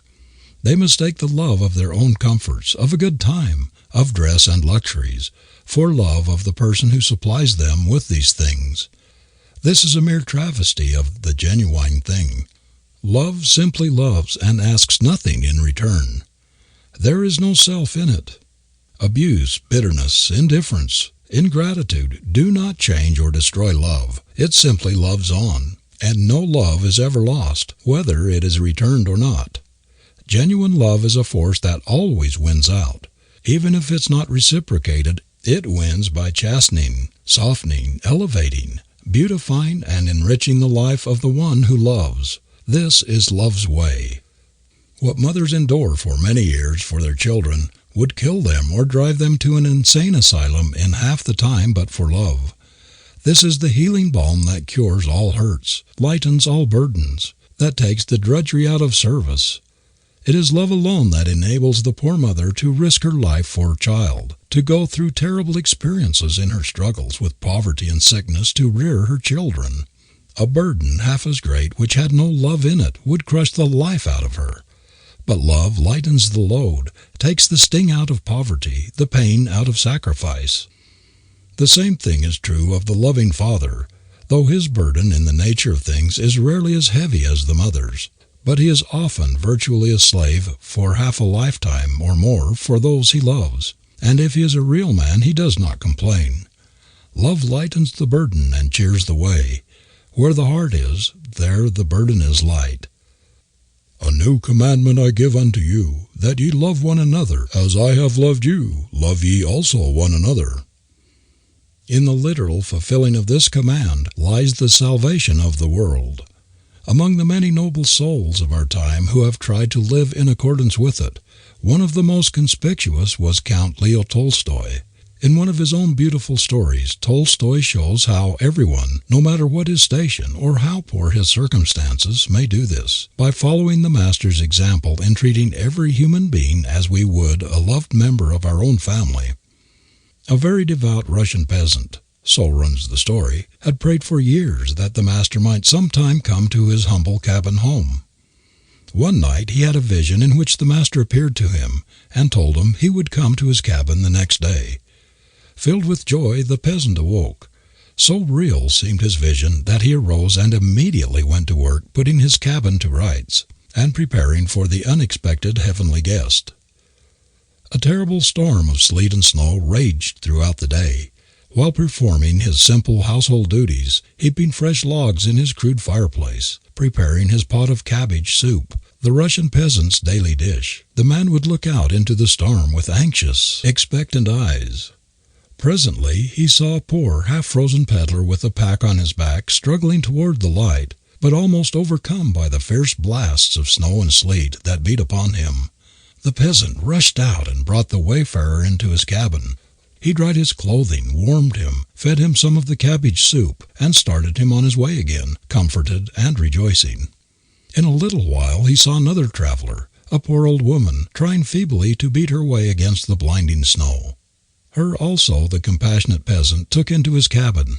They mistake the love of their own comforts, of a good time, of dress and luxuries, for love of the person who supplies them with these things. This is a mere travesty of the genuine thing. Love simply loves and asks nothing in return. There is no self in it. Abuse, bitterness, indifference, ingratitude do not change or destroy love. It simply loves on, and no love is ever lost, whether it is returned or not. Genuine love is a force that always wins out. Even if it's not reciprocated, it wins by chastening, softening, elevating, beautifying, and enriching the life of the one who loves. This is love's way. What mothers endure for many years for their children would kill them or drive them to an insane asylum in half the time but for love. This is the healing balm that cures all hurts, lightens all burdens, that takes the drudgery out of service. It is love alone that enables the poor mother to risk her life for her child, to go through terrible experiences in her struggles with poverty and sickness to rear her children. A burden half as great which had no love in it would crush the life out of her. But love lightens the load, takes the sting out of poverty, the pain out of sacrifice. The same thing is true of the loving father, though his burden in the nature of things is rarely as heavy as the mother's. But he is often virtually a slave for half a lifetime or more for those he loves, and if he is a real man he does not complain. Love lightens the burden and cheers the way. Where the heart is, there the burden is light. A new commandment I give unto you, that ye love one another, as I have loved you, love ye also one another. In the literal fulfilling of this command lies the salvation of the world. Among the many noble souls of our time who have tried to live in accordance with it, one of the most conspicuous was Count Leo Tolstoy. In one of his own beautiful stories, Tolstoy shows how everyone, no matter what his station or how poor his circumstances, may do this, by following the master's example in treating every human being as we would a loved member of our own family. A very devout Russian peasant, so runs the story, had prayed for years that the master might sometime come to his humble cabin home. One night he had a vision in which the master appeared to him and told him he would come to his cabin the next day. Filled with joy, the peasant awoke. So real seemed his vision that he arose and immediately went to work putting his cabin to rights and preparing for the unexpected heavenly guest. A terrible storm of sleet and snow raged throughout the day. While performing his simple household duties, heaping fresh logs in his crude fireplace, preparing his pot of cabbage soup, the Russian peasant's daily dish, the man would look out into the storm with anxious, expectant eyes. Presently he saw a poor, half-frozen peddler with a pack on his back struggling toward the light, but almost overcome by the fierce blasts of snow and sleet that beat upon him. The peasant rushed out and brought the wayfarer into his cabin. He dried his clothing, warmed him, fed him some of the cabbage soup, and started him on his way again, comforted and rejoicing. In a little while he saw another traveler, a poor old woman, trying feebly to beat her way against the blinding snow. Her also the compassionate peasant took into his cabin.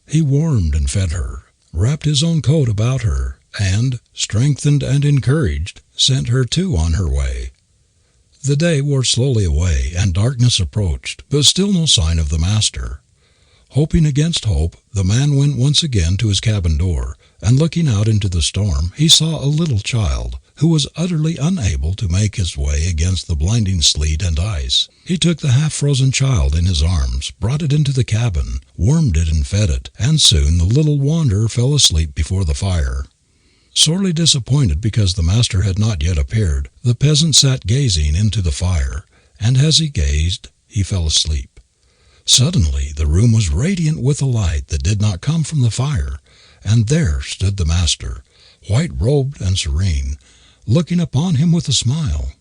He warmed and fed her, wrapped his own coat about her, and, strengthened and encouraged, sent her too on her way. The day wore slowly away, and darkness approached, but still no sign of the master. Hoping against hope, the man went once again to his cabin door, and looking out into the storm, he saw a little child, who was utterly unable to make his way against the blinding sleet and ice. He took the half-frozen child in his arms, brought it into the cabin, warmed it and fed it, and soon the little wanderer fell asleep before the fire. Sorely disappointed because the master had not yet appeared, the peasant sat gazing into the fire, and as he gazed, he fell asleep. Suddenly the room was radiant with a light that did not come from the fire, and there stood the master, white-robed and serene, looking upon him with a smile.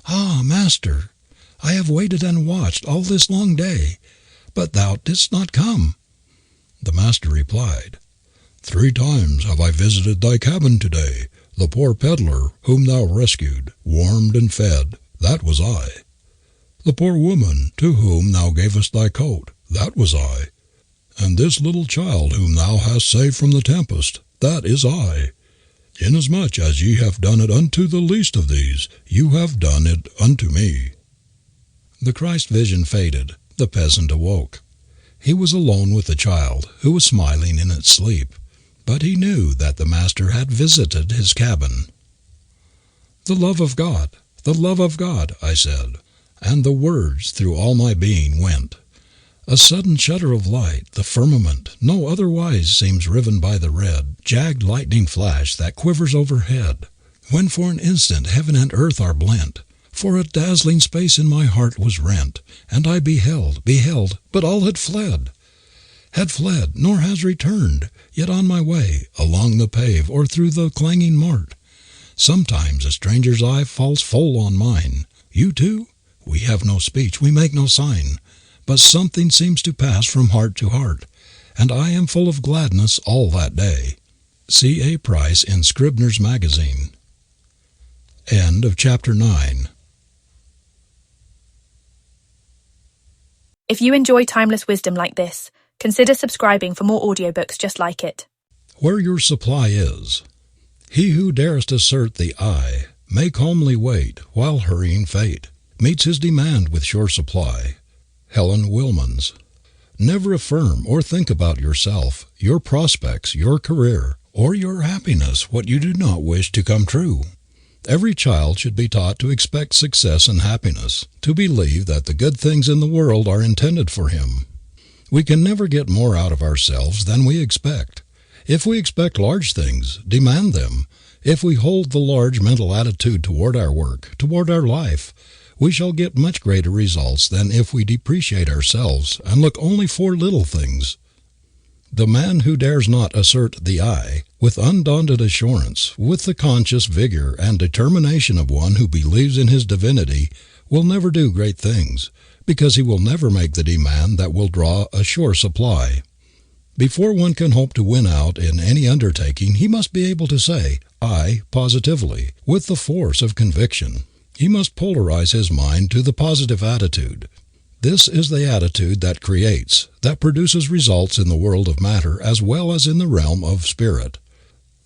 "Ah, master, I have waited and watched all this long day, but thou didst not come." The master replied, "3 times have I visited thy cabin today. The poor peddler whom thou rescued, warmed and fed, that was I. The poor woman to whom thou gavest thy coat, that was I. And this little child whom thou hast saved from the tempest, that is I. Inasmuch as ye have done it unto the least of these, you have done it unto me." The Christ vision faded. The peasant awoke. He was alone with the child, who was smiling in its sleep, but he knew that the master had visited his cabin. The love of God, I said, and the words through all my being went. A sudden shudder of light, the firmament, no otherwise seems riven by the red, jagged lightning flash that quivers overhead, when for an instant heaven and earth are blent. For a dazzling space in my heart was rent, and I beheld, but all had fled. had fled, nor has returned, yet on my way, along the pave or through the clanging mart. Sometimes a stranger's eye falls full on mine. You too? We have no speech, we make no sign, but something seems to pass from heart to heart, and I am full of gladness all that day. C. A. Price in Scribner's Magazine. End of chapter 9. If you enjoy timeless wisdom like this, consider subscribing for more audiobooks just like it. Where your supply is. He who dares assert the I may calmly wait while hurrying fate meets his demand with sure supply. Helen Wilmans. Never affirm or think about yourself, your prospects, your career, or your happiness what you do not wish to come true. Every child should be taught to expect success and happiness, to believe that the good things in the world are intended for him. We can never get more out of ourselves than we expect. If we expect large things, demand them. If we hold the large mental attitude toward our work, toward our life, we shall get much greater results than if we depreciate ourselves and look only for little things. The man who dares not assert the I, with undaunted assurance, with the conscious vigor and determination of one who believes in his divinity, will never do great things, because he will never make the demand that will draw a sure supply. Before one can hope to win out in any undertaking, he must be able to say, I, positively, with the force of conviction. He must polarize his mind to the positive attitude. This is the attitude that creates, that produces results in the world of matter as well as in the realm of spirit.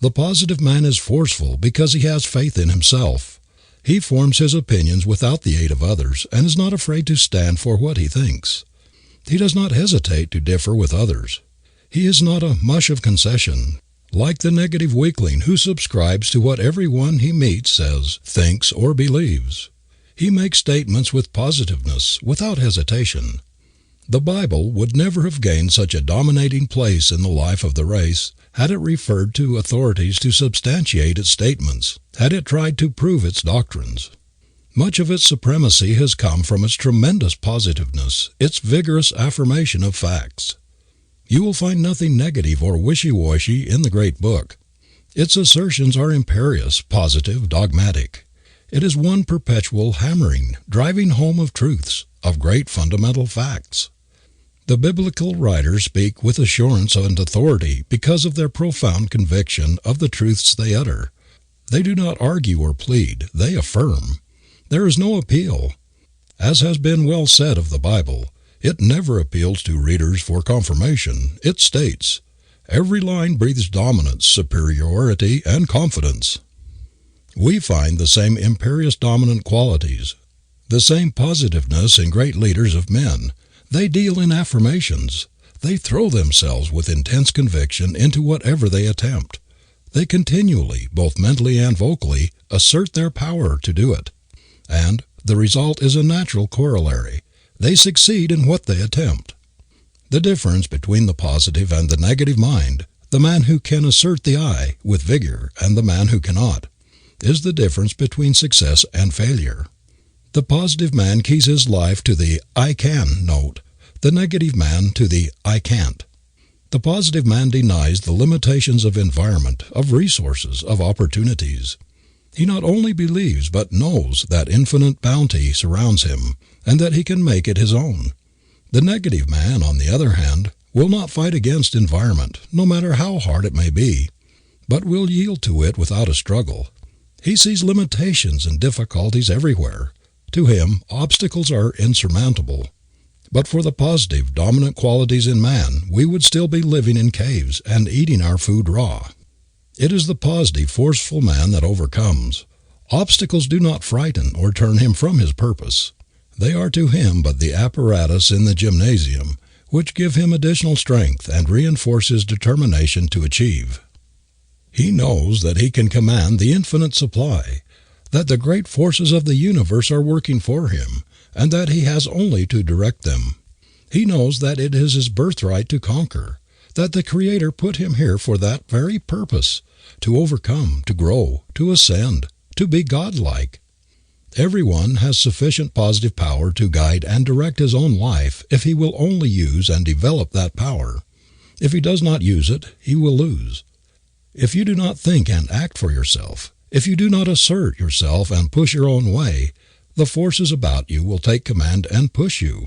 The positive man is forceful because he has faith in himself. He forms his opinions without the aid of others and is not afraid to stand for what he thinks. He does not hesitate to differ with others. He is not a mush of concession, like the negative weakling who subscribes to what everyone he meets says, thinks, or believes. He makes statements with positiveness, without hesitation. The Bible would never have gained such a dominating place in the life of the race had it referred to authorities to substantiate its statements, had it tried to prove its doctrines. Much of its supremacy has come from its tremendous positiveness, its vigorous affirmation of facts. You will find nothing negative or wishy-washy in the great book. Its assertions are imperious, positive, dogmatic. It is one perpetual hammering, driving home of truths, of great fundamental facts. The biblical writers speak with assurance and authority because of their profound conviction of the truths they utter. They do not argue or plead, they affirm. There is no appeal. As has been well said of the Bible, it never appeals to readers for confirmation. It states. Every line breathes dominance, superiority, and confidence. We find the same imperious dominant qualities, the same positiveness in great leaders of men. They deal in affirmations. They throw themselves with intense conviction into whatever they attempt. They continually, both mentally and vocally, assert their power to do it. And the result is a natural corollary. They succeed in what they attempt. The difference between the positive and the negative mind, the man who can assert the I with vigor and the man who cannot, is the difference between success and failure. The positive man keys his life to the I can note, the negative man to the I can't. The positive man denies the limitations of environment, of resources, of opportunities. He not only believes but knows that infinite bounty surrounds him and that he can make it his own. The negative man, on the other hand, will not fight against environment, no matter how hard it may be, but will yield to it without a struggle. He sees limitations and difficulties everywhere. To him, obstacles are insurmountable. But for the positive, dominant qualities in man, we would still be living in caves and eating our food raw. It is the positive, forceful man that overcomes. Obstacles do not frighten or turn him from his purpose. They are to him but the apparatus in the gymnasium, which give him additional strength and reinforce his determination to achieve. He knows that he can command the infinite supply, that the great forces of the universe are working for him, and that he has only to direct them. He knows that it is his birthright to conquer, that the Creator put him here for that very purpose, to overcome, to grow, to ascend, to be godlike. Everyone has sufficient positive power to guide and direct his own life if he will only use and develop that power. If he does not use it, he will lose. If you do not think and act for yourself, if you do not assert yourself and push your own way, the forces about you will take command and push you.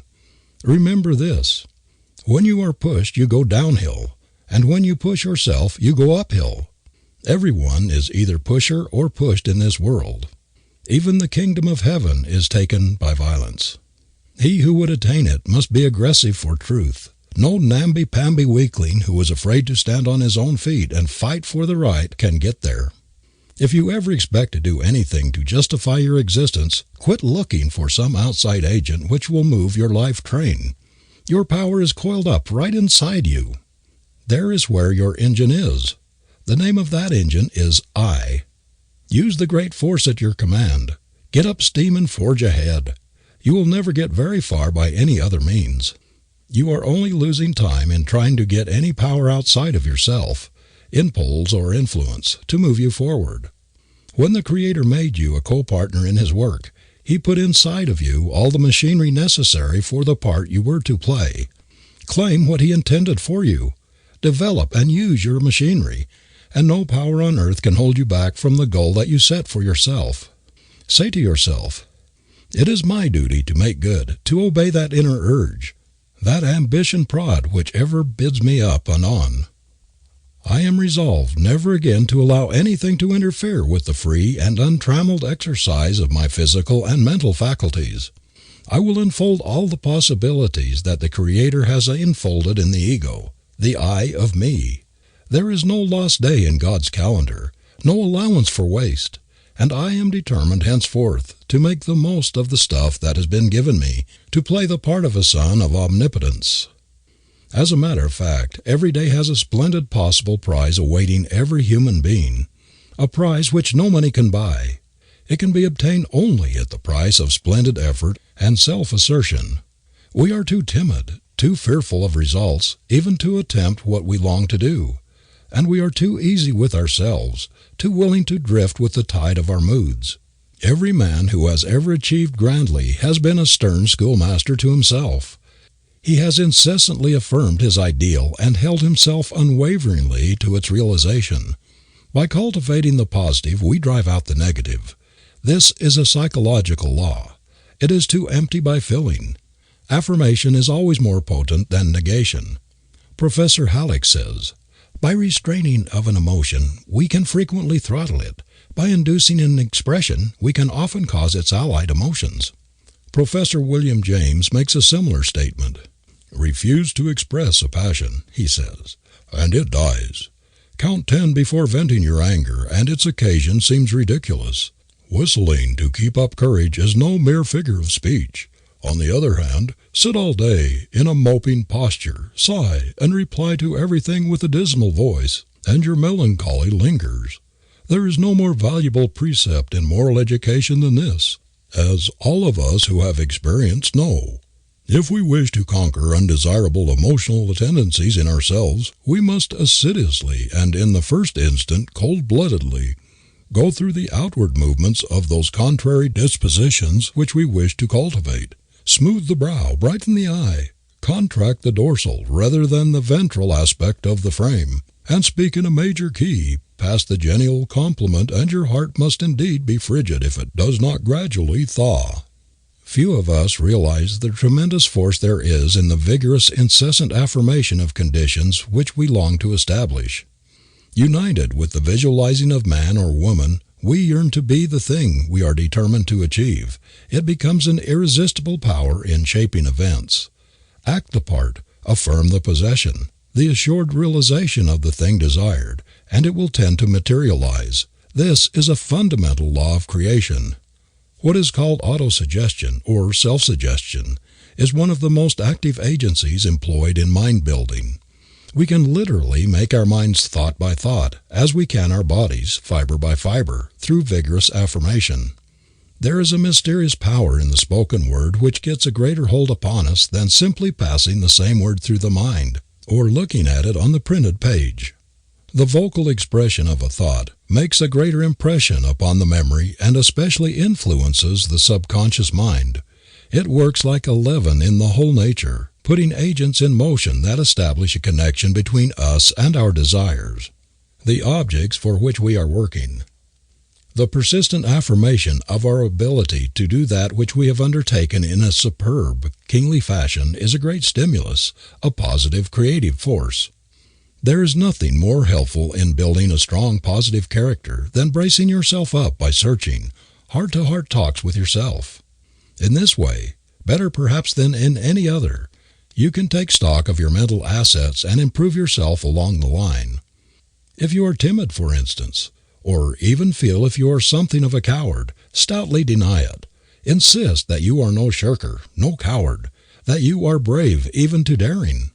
Remember this: when you are pushed, you go downhill, and when you push yourself, you go uphill. Everyone is either pusher or pushed in this world. Even the kingdom of heaven is taken by violence. He who would attain it must be aggressive for truth. No namby-pamby weakling who is afraid to stand on his own feet and fight for the right can get there. If you ever expect to do anything to justify your existence, quit looking for some outside agent which will move your life train. Your power is coiled up right inside you. There is where your engine is. The name of that engine is I. Use the great force at your command. Get up steam and forge ahead. You will never get very far by any other means. You are only losing time in trying to get any power outside of yourself, impulse or influence, to move you forward. When the Creator made you a co-partner in His work, He put inside of you all the machinery necessary for the part you were to play. Claim what He intended for you. Develop and use your machinery, and no power on earth can hold you back from the goal that you set for yourself. Say to yourself, "It is my duty to make good, to obey that inner urge, that ambition prod which ever bids me up and on. I am resolved never again to allow anything to interfere with the free and untrammeled exercise of my physical and mental faculties. I will unfold all the possibilities that the Creator has enfolded in the ego, the I of me. There is no lost day in God's calendar, no allowance for waste, and I am determined henceforth to make the most of the stuff that has been given me, to play the part of a son of omnipotence." As a matter of fact, every day has a splendid possible prize awaiting every human being, a prize which no money can buy. It can be obtained only at the price of splendid effort and self-assertion. We are too timid, too fearful of results, even to attempt what we long to do, and we are too easy with ourselves, too willing to drift with the tide of our moods. Every man who has ever achieved grandly has been a stern schoolmaster to himself. He has incessantly affirmed his ideal and held himself unwaveringly to its realization. By cultivating the positive, we drive out the negative. This is a psychological law. It is to empty by filling. Affirmation is always more potent than negation. Professor Halleck says, "By restraining of an emotion, we can frequently throttle it. By inducing an expression, we can often cause its allied emotions." Professor William James makes a similar statement. "Refuse to express a passion," he says, "and it dies. Count 10 before venting your anger, and its occasion seems ridiculous. Whistling to keep up courage is no mere figure of speech. On the other hand, sit all day in a moping posture, sigh, and reply to everything with a dismal voice, and your melancholy lingers. There is no more valuable precept in moral education than this, as all of us who have experience know. If we wish to conquer undesirable emotional tendencies in ourselves, we must assiduously and in the first instant cold-bloodedly go through the outward movements of those contrary dispositions which we wish to cultivate. Smooth the brow, brighten the eye, contract the dorsal rather than the ventral aspect of the frame, and speak in a major key, pass the genial compliment, and your heart must indeed be frigid if it does not gradually thaw." Few of us realize the tremendous force there is in the vigorous, incessant affirmation of conditions which we long to establish. United with the visualizing of man or woman, we yearn to be the thing we are determined to achieve. It becomes an irresistible power in shaping events. Act the part, affirm the possession, the assured realization of the thing desired, and it will tend to materialize. This is a fundamental law of creation. What is called autosuggestion or self-suggestion is one of the most active agencies employed in mind building. We can literally make our minds thought by thought, as we can our bodies, fiber by fiber, through vigorous affirmation. There is a mysterious power in the spoken word which gets a greater hold upon us than simply passing the same word through the mind, or looking at it on the printed page. The vocal expression of a thought makes a greater impression upon the memory and especially influences the subconscious mind. It works like a leaven in the whole nature, putting agents in motion that establish a connection between us and our desires, the objects for which we are working. The persistent affirmation of our ability to do that which we have undertaken in a superb, kingly fashion is a great stimulus, a positive creative force. There is nothing more helpful in building a strong positive character than bracing yourself up by searching, heart-to-heart talks with yourself. In this way, better perhaps than in any other, you can take stock of your mental assets and improve yourself along the line. If you are timid, for instance, or even feel if you are something of a coward, stoutly deny it. Insist that you are no shirker, no coward, that you are brave even to daring.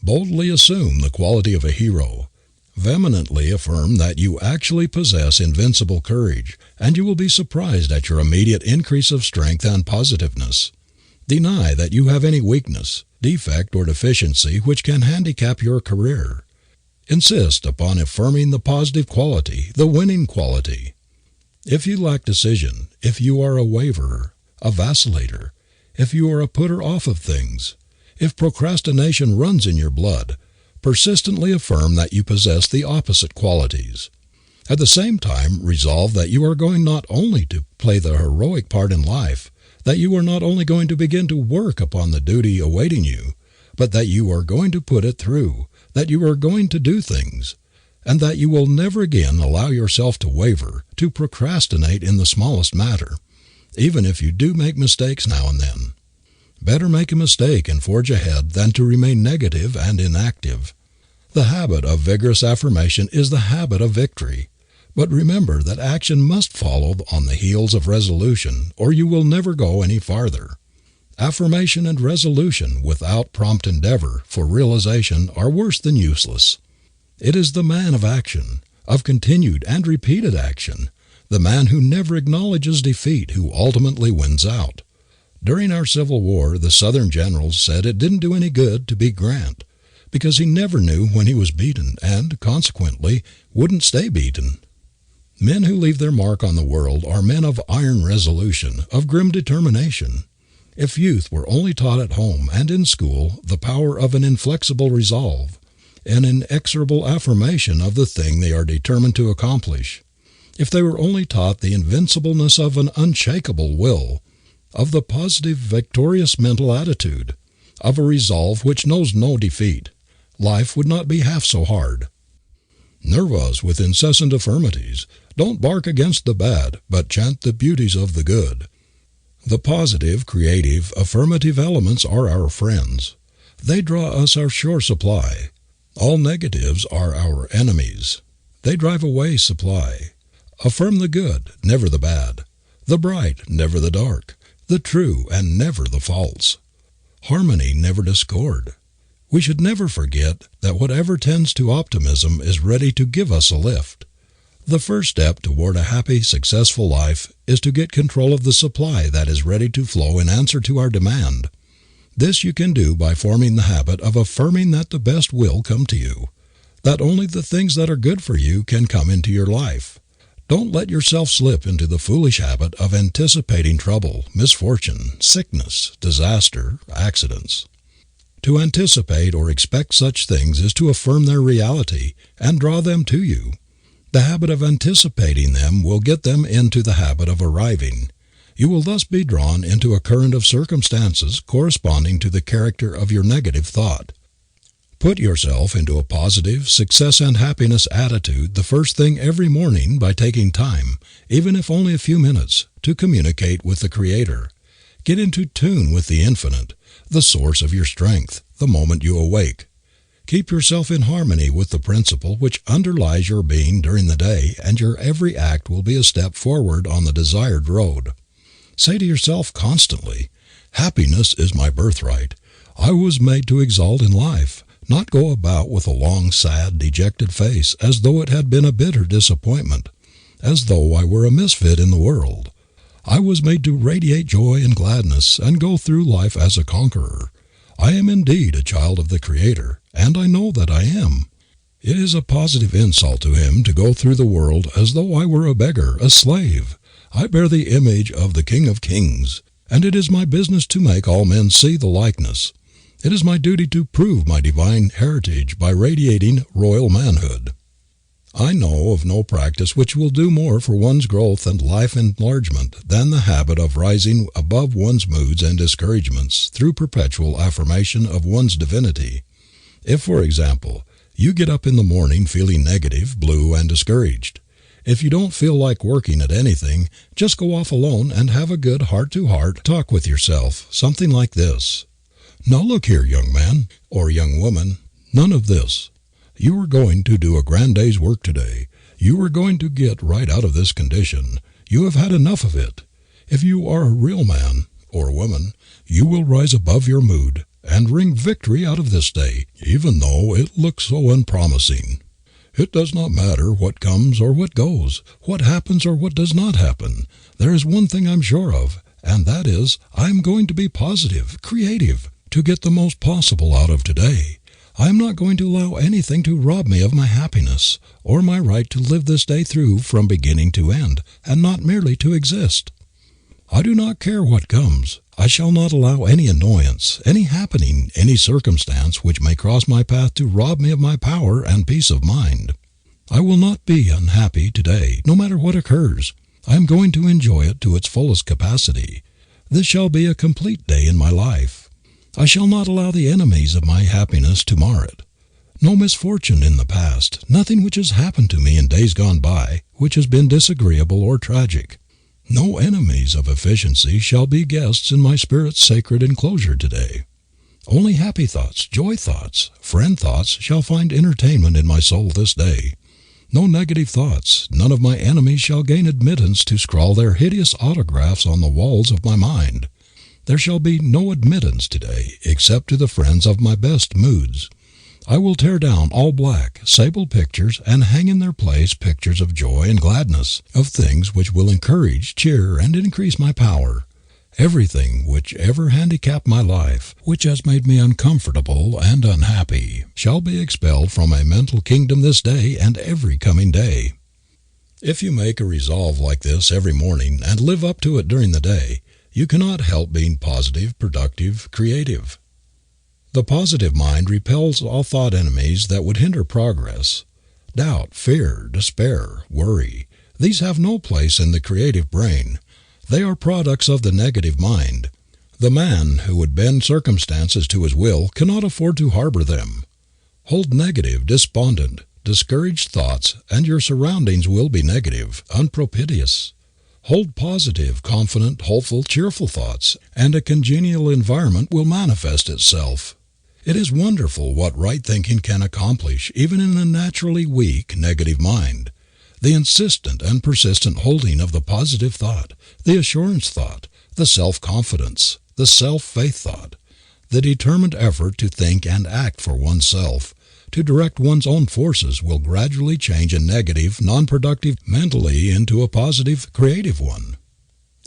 Boldly assume the quality of a hero. Vehemently affirm that you actually possess invincible courage, and you will be surprised at your immediate increase of strength and positiveness. Deny that you have any weakness, defect, or deficiency which can handicap your career. Insist upon affirming the positive quality, the winning quality. If you lack decision, if you are a waverer, a vacillator, if you are a putter off of things, if procrastination runs in your blood, persistently affirm that you possess the opposite qualities. At the same time, resolve that you are going not only to play the heroic part in life, that you are not only going to begin to work upon the duty awaiting you, but that you are going to put it through, that you are going to do things, and that you will never again allow yourself to waver, to procrastinate in the smallest matter, even if you do make mistakes now and then. Better make a mistake and forge ahead than to remain negative and inactive. The habit of vigorous affirmation is the habit of victory. But remember that action must follow on the heels of resolution, or you will never go any farther. Affirmation and resolution without prompt endeavor for realization are worse than useless. It is the man of action, of continued and repeated action, the man who never acknowledges defeat who ultimately wins out. During our Civil War, the Southern generals said it didn't do any good to beat Grant, because he never knew when he was beaten and, consequently, wouldn't stay beaten. Men who leave their mark on the world are men of iron resolution, of grim determination. If youth were only taught at home and in school the power of an inflexible resolve, an inexorable affirmation of the thing they are determined to accomplish, if they were only taught the invincibleness of an unshakable will, of the positive, victorious mental attitude, of a resolve which knows no defeat, life would not be half so hard. Nerve us with incessant affirmatives. Don't bark against the bad, but chant the beauties of the good. The positive, creative, affirmative elements are our friends. They draw us our sure supply. All negatives are our enemies. They drive away supply. Affirm the good, never the bad, the bright, never the dark, the true and never the false. Harmony, never discord. We should never forget that whatever tends to optimism is ready to give us a lift. The first step toward a happy, successful life is to get control of the supply that is ready to flow in answer to our demand. This you can do by forming the habit of affirming that the best will come to you, that only the things that are good for you can come into your life. Don't let yourself slip into the foolish habit of anticipating trouble, misfortune, sickness, disaster, accidents. To anticipate or expect such things is to affirm their reality and draw them to you. The habit of anticipating them will get them into the habit of arriving. You will thus be drawn into a current of circumstances corresponding to the character of your negative thought. Put yourself into a positive, success and happiness attitude the first thing every morning by taking time, even if only a few minutes, to communicate with the Creator. Get into tune with the Infinite, the source of your strength, the moment you awake. Keep yourself in harmony with the principle which underlies your being during the day, and your every act will be a step forward on the desired road. Say to yourself constantly, "Happiness is my birthright. I was made to exalt in life, not go about with a long, sad, dejected face as though it had been a bitter disappointment, as though I were a misfit in the world. I was made to radiate joy and gladness and go through life as a conqueror. I am indeed a child of the Creator, and I know that I am. It is a positive insult to Him to go through the world as though I were a beggar, a slave. I bear the image of the King of Kings, and it is my business to make all men see the likeness. It is my duty to prove my divine heritage by radiating royal manhood. I know of no practice which will do more for one's growth and life enlargement than the habit of rising above one's moods and discouragements through perpetual affirmation of one's divinity. If, for example, you get up in the morning feeling negative, blue, and discouraged, if you don't feel like working at anything, just go off alone and have a good heart-to-heart talk with yourself, something like this. Now look here, young man or young woman, none of this. You are going to do a grand day's work today. You are going to get right out of this condition. You have had enough of it. If you are a real man or woman, you will rise above your mood and wring victory out of this day, even though it looks so unpromising. It does not matter what comes or what goes, what happens or what does not happen. There is one thing I'm sure of, and that is I am going to be positive, creative, to get the most possible out of today. I am not going to allow anything to rob me of my happiness or my right to live this day through from beginning to end, and not merely to exist. I do not care what comes. I shall not allow any annoyance, any happening, any circumstance which may cross my path to rob me of my power and peace of mind. I will not be unhappy today, no matter what occurs. I am going to enjoy it to its fullest capacity. This shall be a complete day in my life. I shall not allow the enemies of my happiness to mar it. No misfortune in the past, nothing which has happened to me in days gone by, which has been disagreeable or tragic. No enemies of efficiency shall be guests in my spirit's sacred enclosure today. Only happy thoughts, joy thoughts, friend thoughts shall find entertainment in my soul this day. No negative thoughts, none of my enemies shall gain admittance to scrawl their hideous autographs on the walls of my mind. There shall be no admittance today except to the friends of my best moods. I will tear down all black, sable pictures and hang in their place pictures of joy and gladness, of things which will encourage, cheer, and increase my power. Everything which ever handicapped my life, which has made me uncomfortable and unhappy, shall be expelled from my mental kingdom this day and every coming day. If you make a resolve like this every morning and live up to it during the day, you cannot help being positive, productive, creative. The positive mind repels all thought enemies that would hinder progress. Doubt, fear, despair, worry, these have no place in the creative brain. They are products of the negative mind. The man who would bend circumstances to his will cannot afford to harbor them. Hold negative, despondent, discouraged thoughts, and your surroundings will be negative, unpropitious. Hold positive, confident, hopeful, cheerful thoughts, and a congenial environment will manifest itself. It is wonderful what right thinking can accomplish even in a naturally weak, negative mind. The insistent and persistent holding of the positive thought, the assurance thought, the self-confidence, the self-faith thought, the determined effort to think and act for oneself, to direct one's own forces will gradually change a negative, non-productive mentally into a positive, creative one.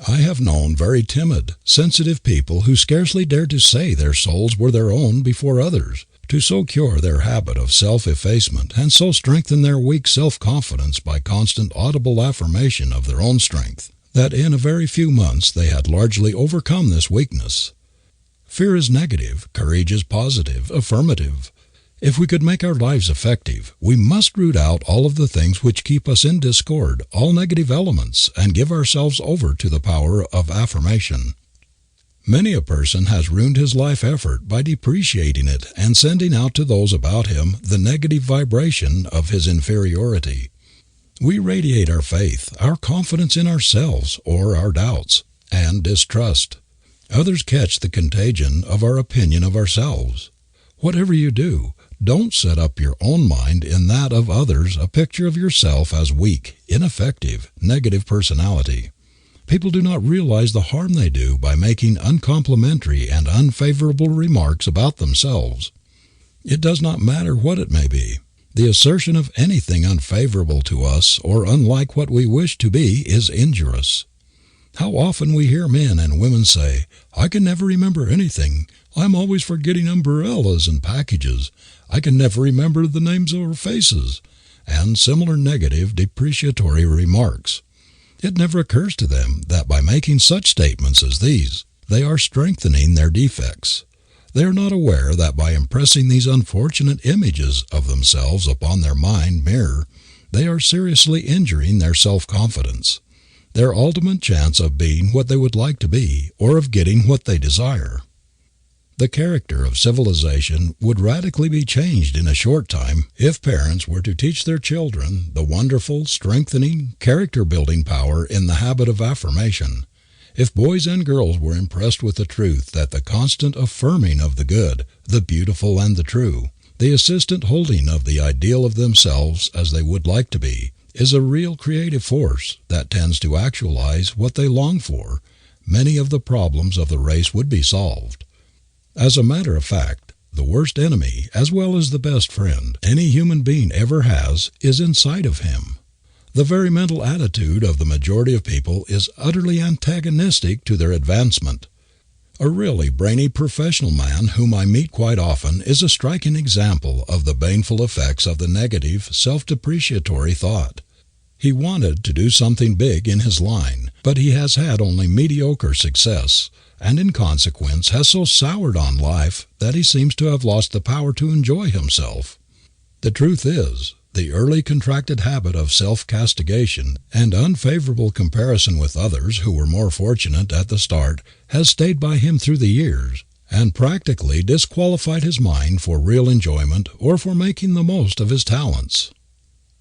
I have known very timid, sensitive people who scarcely dared to say their souls were their own before others, to so cure their habit of self-effacement and so strengthen their weak self-confidence by constant audible affirmation of their own strength, that in a very few months they had largely overcome this weakness. Fear is negative, courage is positive, affirmative. If we could make our lives effective, we must root out all of the things which keep us in discord, all negative elements, and give ourselves over to the power of affirmation. Many a person has ruined his life effort by depreciating it and sending out to those about him the negative vibration of his inferiority. We radiate our faith, our confidence in ourselves or our doubts, and distrust. Others catch the contagion of our opinion of ourselves. Whatever you do, don't set up your own mind in that of others a picture of yourself as weak, ineffective, negative personality. People do not realize the harm they do by making uncomplimentary and unfavorable remarks about themselves. It does not matter what it may be. The assertion of anything unfavorable to us or unlike what we wish to be is injurious. How often we hear men and women say, "I can never remember anything. I'm always forgetting umbrellas and packages. I can never remember the names or faces," and similar negative, depreciatory remarks. It never occurs to them that by making such statements as these, they are strengthening their defects. They are not aware that by impressing these unfortunate images of themselves upon their mind mirror, they are seriously injuring their self-confidence, their ultimate chance of being what they would like to be, or of getting what they desire. The character of civilization would radically be changed in a short time if parents were to teach their children the wonderful, strengthening, character-building power in the habit of affirmation. If boys and girls were impressed with the truth that the constant affirming of the good, the beautiful, and the true, the insistent holding of the ideal of themselves as they would like to be, is a real creative force that tends to actualize what they long for, many of the problems of the race would be solved. As a matter of fact, the worst enemy, as well as the best friend, any human being ever has is inside of him. The very mental attitude of the majority of people is utterly antagonistic to their advancement. A really brainy professional man whom I meet quite often is a striking example of the baneful effects of the negative, self-depreciatory thought. He wanted to do something big in his line, but he has had only mediocre success, and in consequence has so soured on life that he seems to have lost the power to enjoy himself. The truth is, the early contracted habit of self-castigation and unfavorable comparison with others who were more fortunate at the start has stayed by him through the years, and practically disqualified his mind for real enjoyment or for making the most of his talents.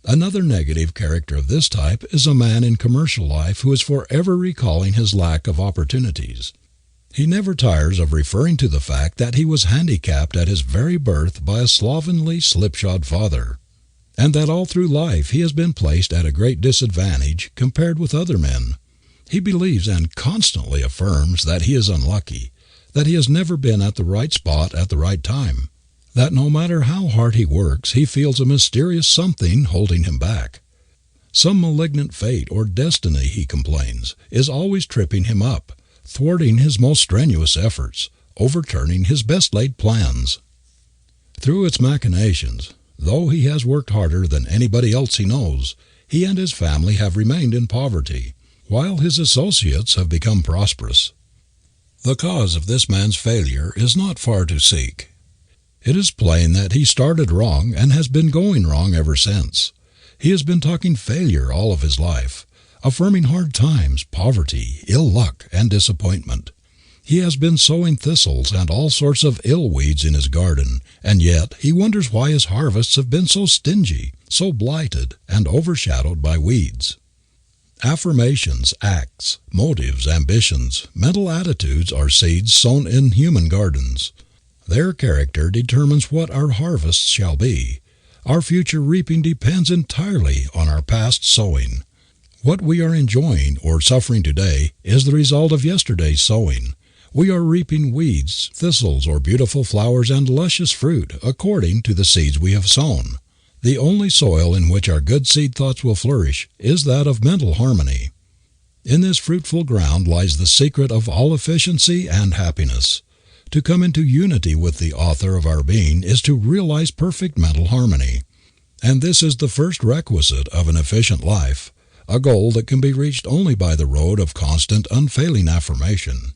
Another negative character of this type is a man in commercial life who is forever recalling his lack of opportunities. He never tires of referring to the fact that he was handicapped at his very birth by a slovenly, slipshod father, and that all through life he has been placed at a great disadvantage compared with other men. He believes and constantly affirms that he is unlucky, that he has never been at the right spot at the right time, that no matter how hard he works he feels a mysterious something holding him back. Some malignant fate or destiny, he complains, is always tripping him up, thwarting his most strenuous efforts, overturning his best laid plans. Through its machinations, though he has worked harder than anybody else he knows, he and his family have remained in poverty, while his associates have become prosperous. The cause of this man's failure is not far to seek. It is plain that he started wrong and has been going wrong ever since. He has been talking failure all of his life, affirming hard times, poverty, ill luck, and disappointment. He has been sowing thistles and all sorts of ill weeds in his garden, and yet he wonders why his harvests have been so stingy, so blighted, and overshadowed by weeds. Affirmations, acts, motives, ambitions, mental attitudes are seeds sown in human gardens. Their character determines what our harvests shall be. Our future reaping depends entirely on our past sowing. What we are enjoying or suffering today is the result of yesterday's sowing. We are reaping weeds, thistles, or beautiful flowers and luscious fruit according to the seeds we have sown. The only soil in which our good seed thoughts will flourish is that of mental harmony. In this fruitful ground lies the secret of all efficiency and happiness. To come into unity with the author of our being is to realize perfect mental harmony. And this is the first requisite of an efficient life, a goal that can be reached only by the road of constant, unfailing affirmation.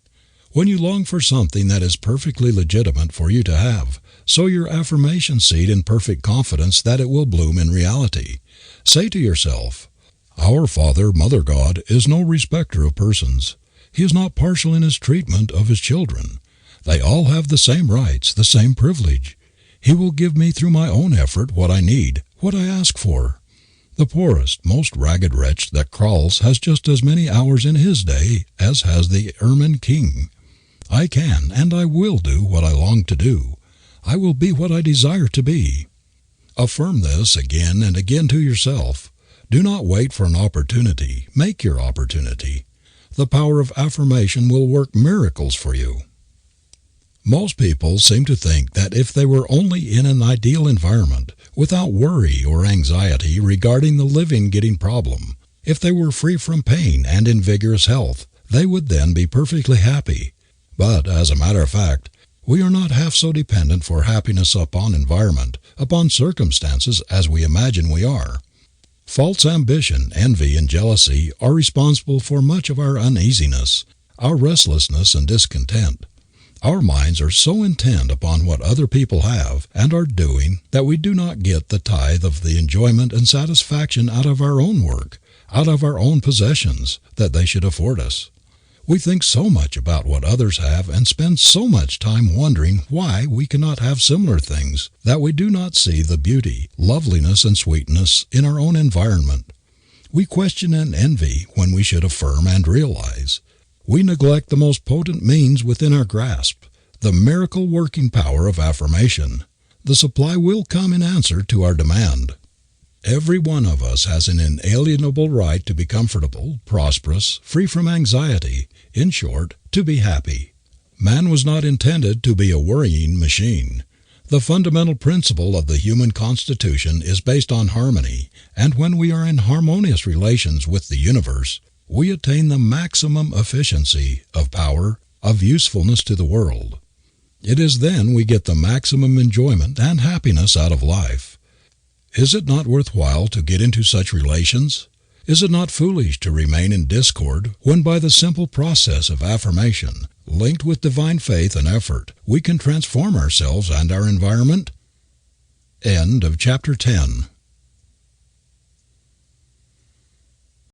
When you long for something that is perfectly legitimate for you to have, sow your affirmation seed in perfect confidence that it will bloom in reality. Say to yourself, "Our Father, Mother God, is no respecter of persons. He is not partial in his treatment of his children. They all have the same rights, the same privilege. He will give me through my own effort what I need, what I ask for. The poorest, most ragged wretch that crawls has just as many hours in his day as has the ermine king. I can and I will do what I long to do. I will be what I desire to be." Affirm this again and again to yourself. Do not wait for an opportunity. Make your opportunity. The power of affirmation will work miracles for you. Most people seem to think that if they were only in an ideal environment, without worry or anxiety regarding the living-getting problem, if they were free from pain and in vigorous health, they would then be perfectly happy. But, as a matter of fact, we are not half so dependent for happiness upon environment, upon circumstances, as we imagine we are. False ambition, envy, and jealousy are responsible for much of our uneasiness, our restlessness and discontent. Our minds are so intent upon what other people have and are doing that we do not get the tithe of the enjoyment and satisfaction out of our own work, out of our own possessions, that they should afford us. We think so much about what others have and spend so much time wondering why we cannot have similar things that we do not see the beauty, loveliness, and sweetness in our own environment. We question and envy when we should affirm and realize. We neglect the most potent means within our grasp, the miracle working power of affirmation. The supply will come in answer to our demand. Every one of us has an inalienable right to be comfortable, prosperous, free from anxiety, in short, to be happy. Man was not intended to be a worrying machine. The fundamental principle of the human constitution is based on harmony, and when we are in harmonious relations with the universe, we attain the maximum efficiency of power, of usefulness to the world. It is then we get the maximum enjoyment and happiness out of life. Is it not worthwhile to get into such relations? Is it not foolish to remain in discord when by the simple process of affirmation, linked with divine faith and effort, we can transform ourselves and our environment? End of chapter 10.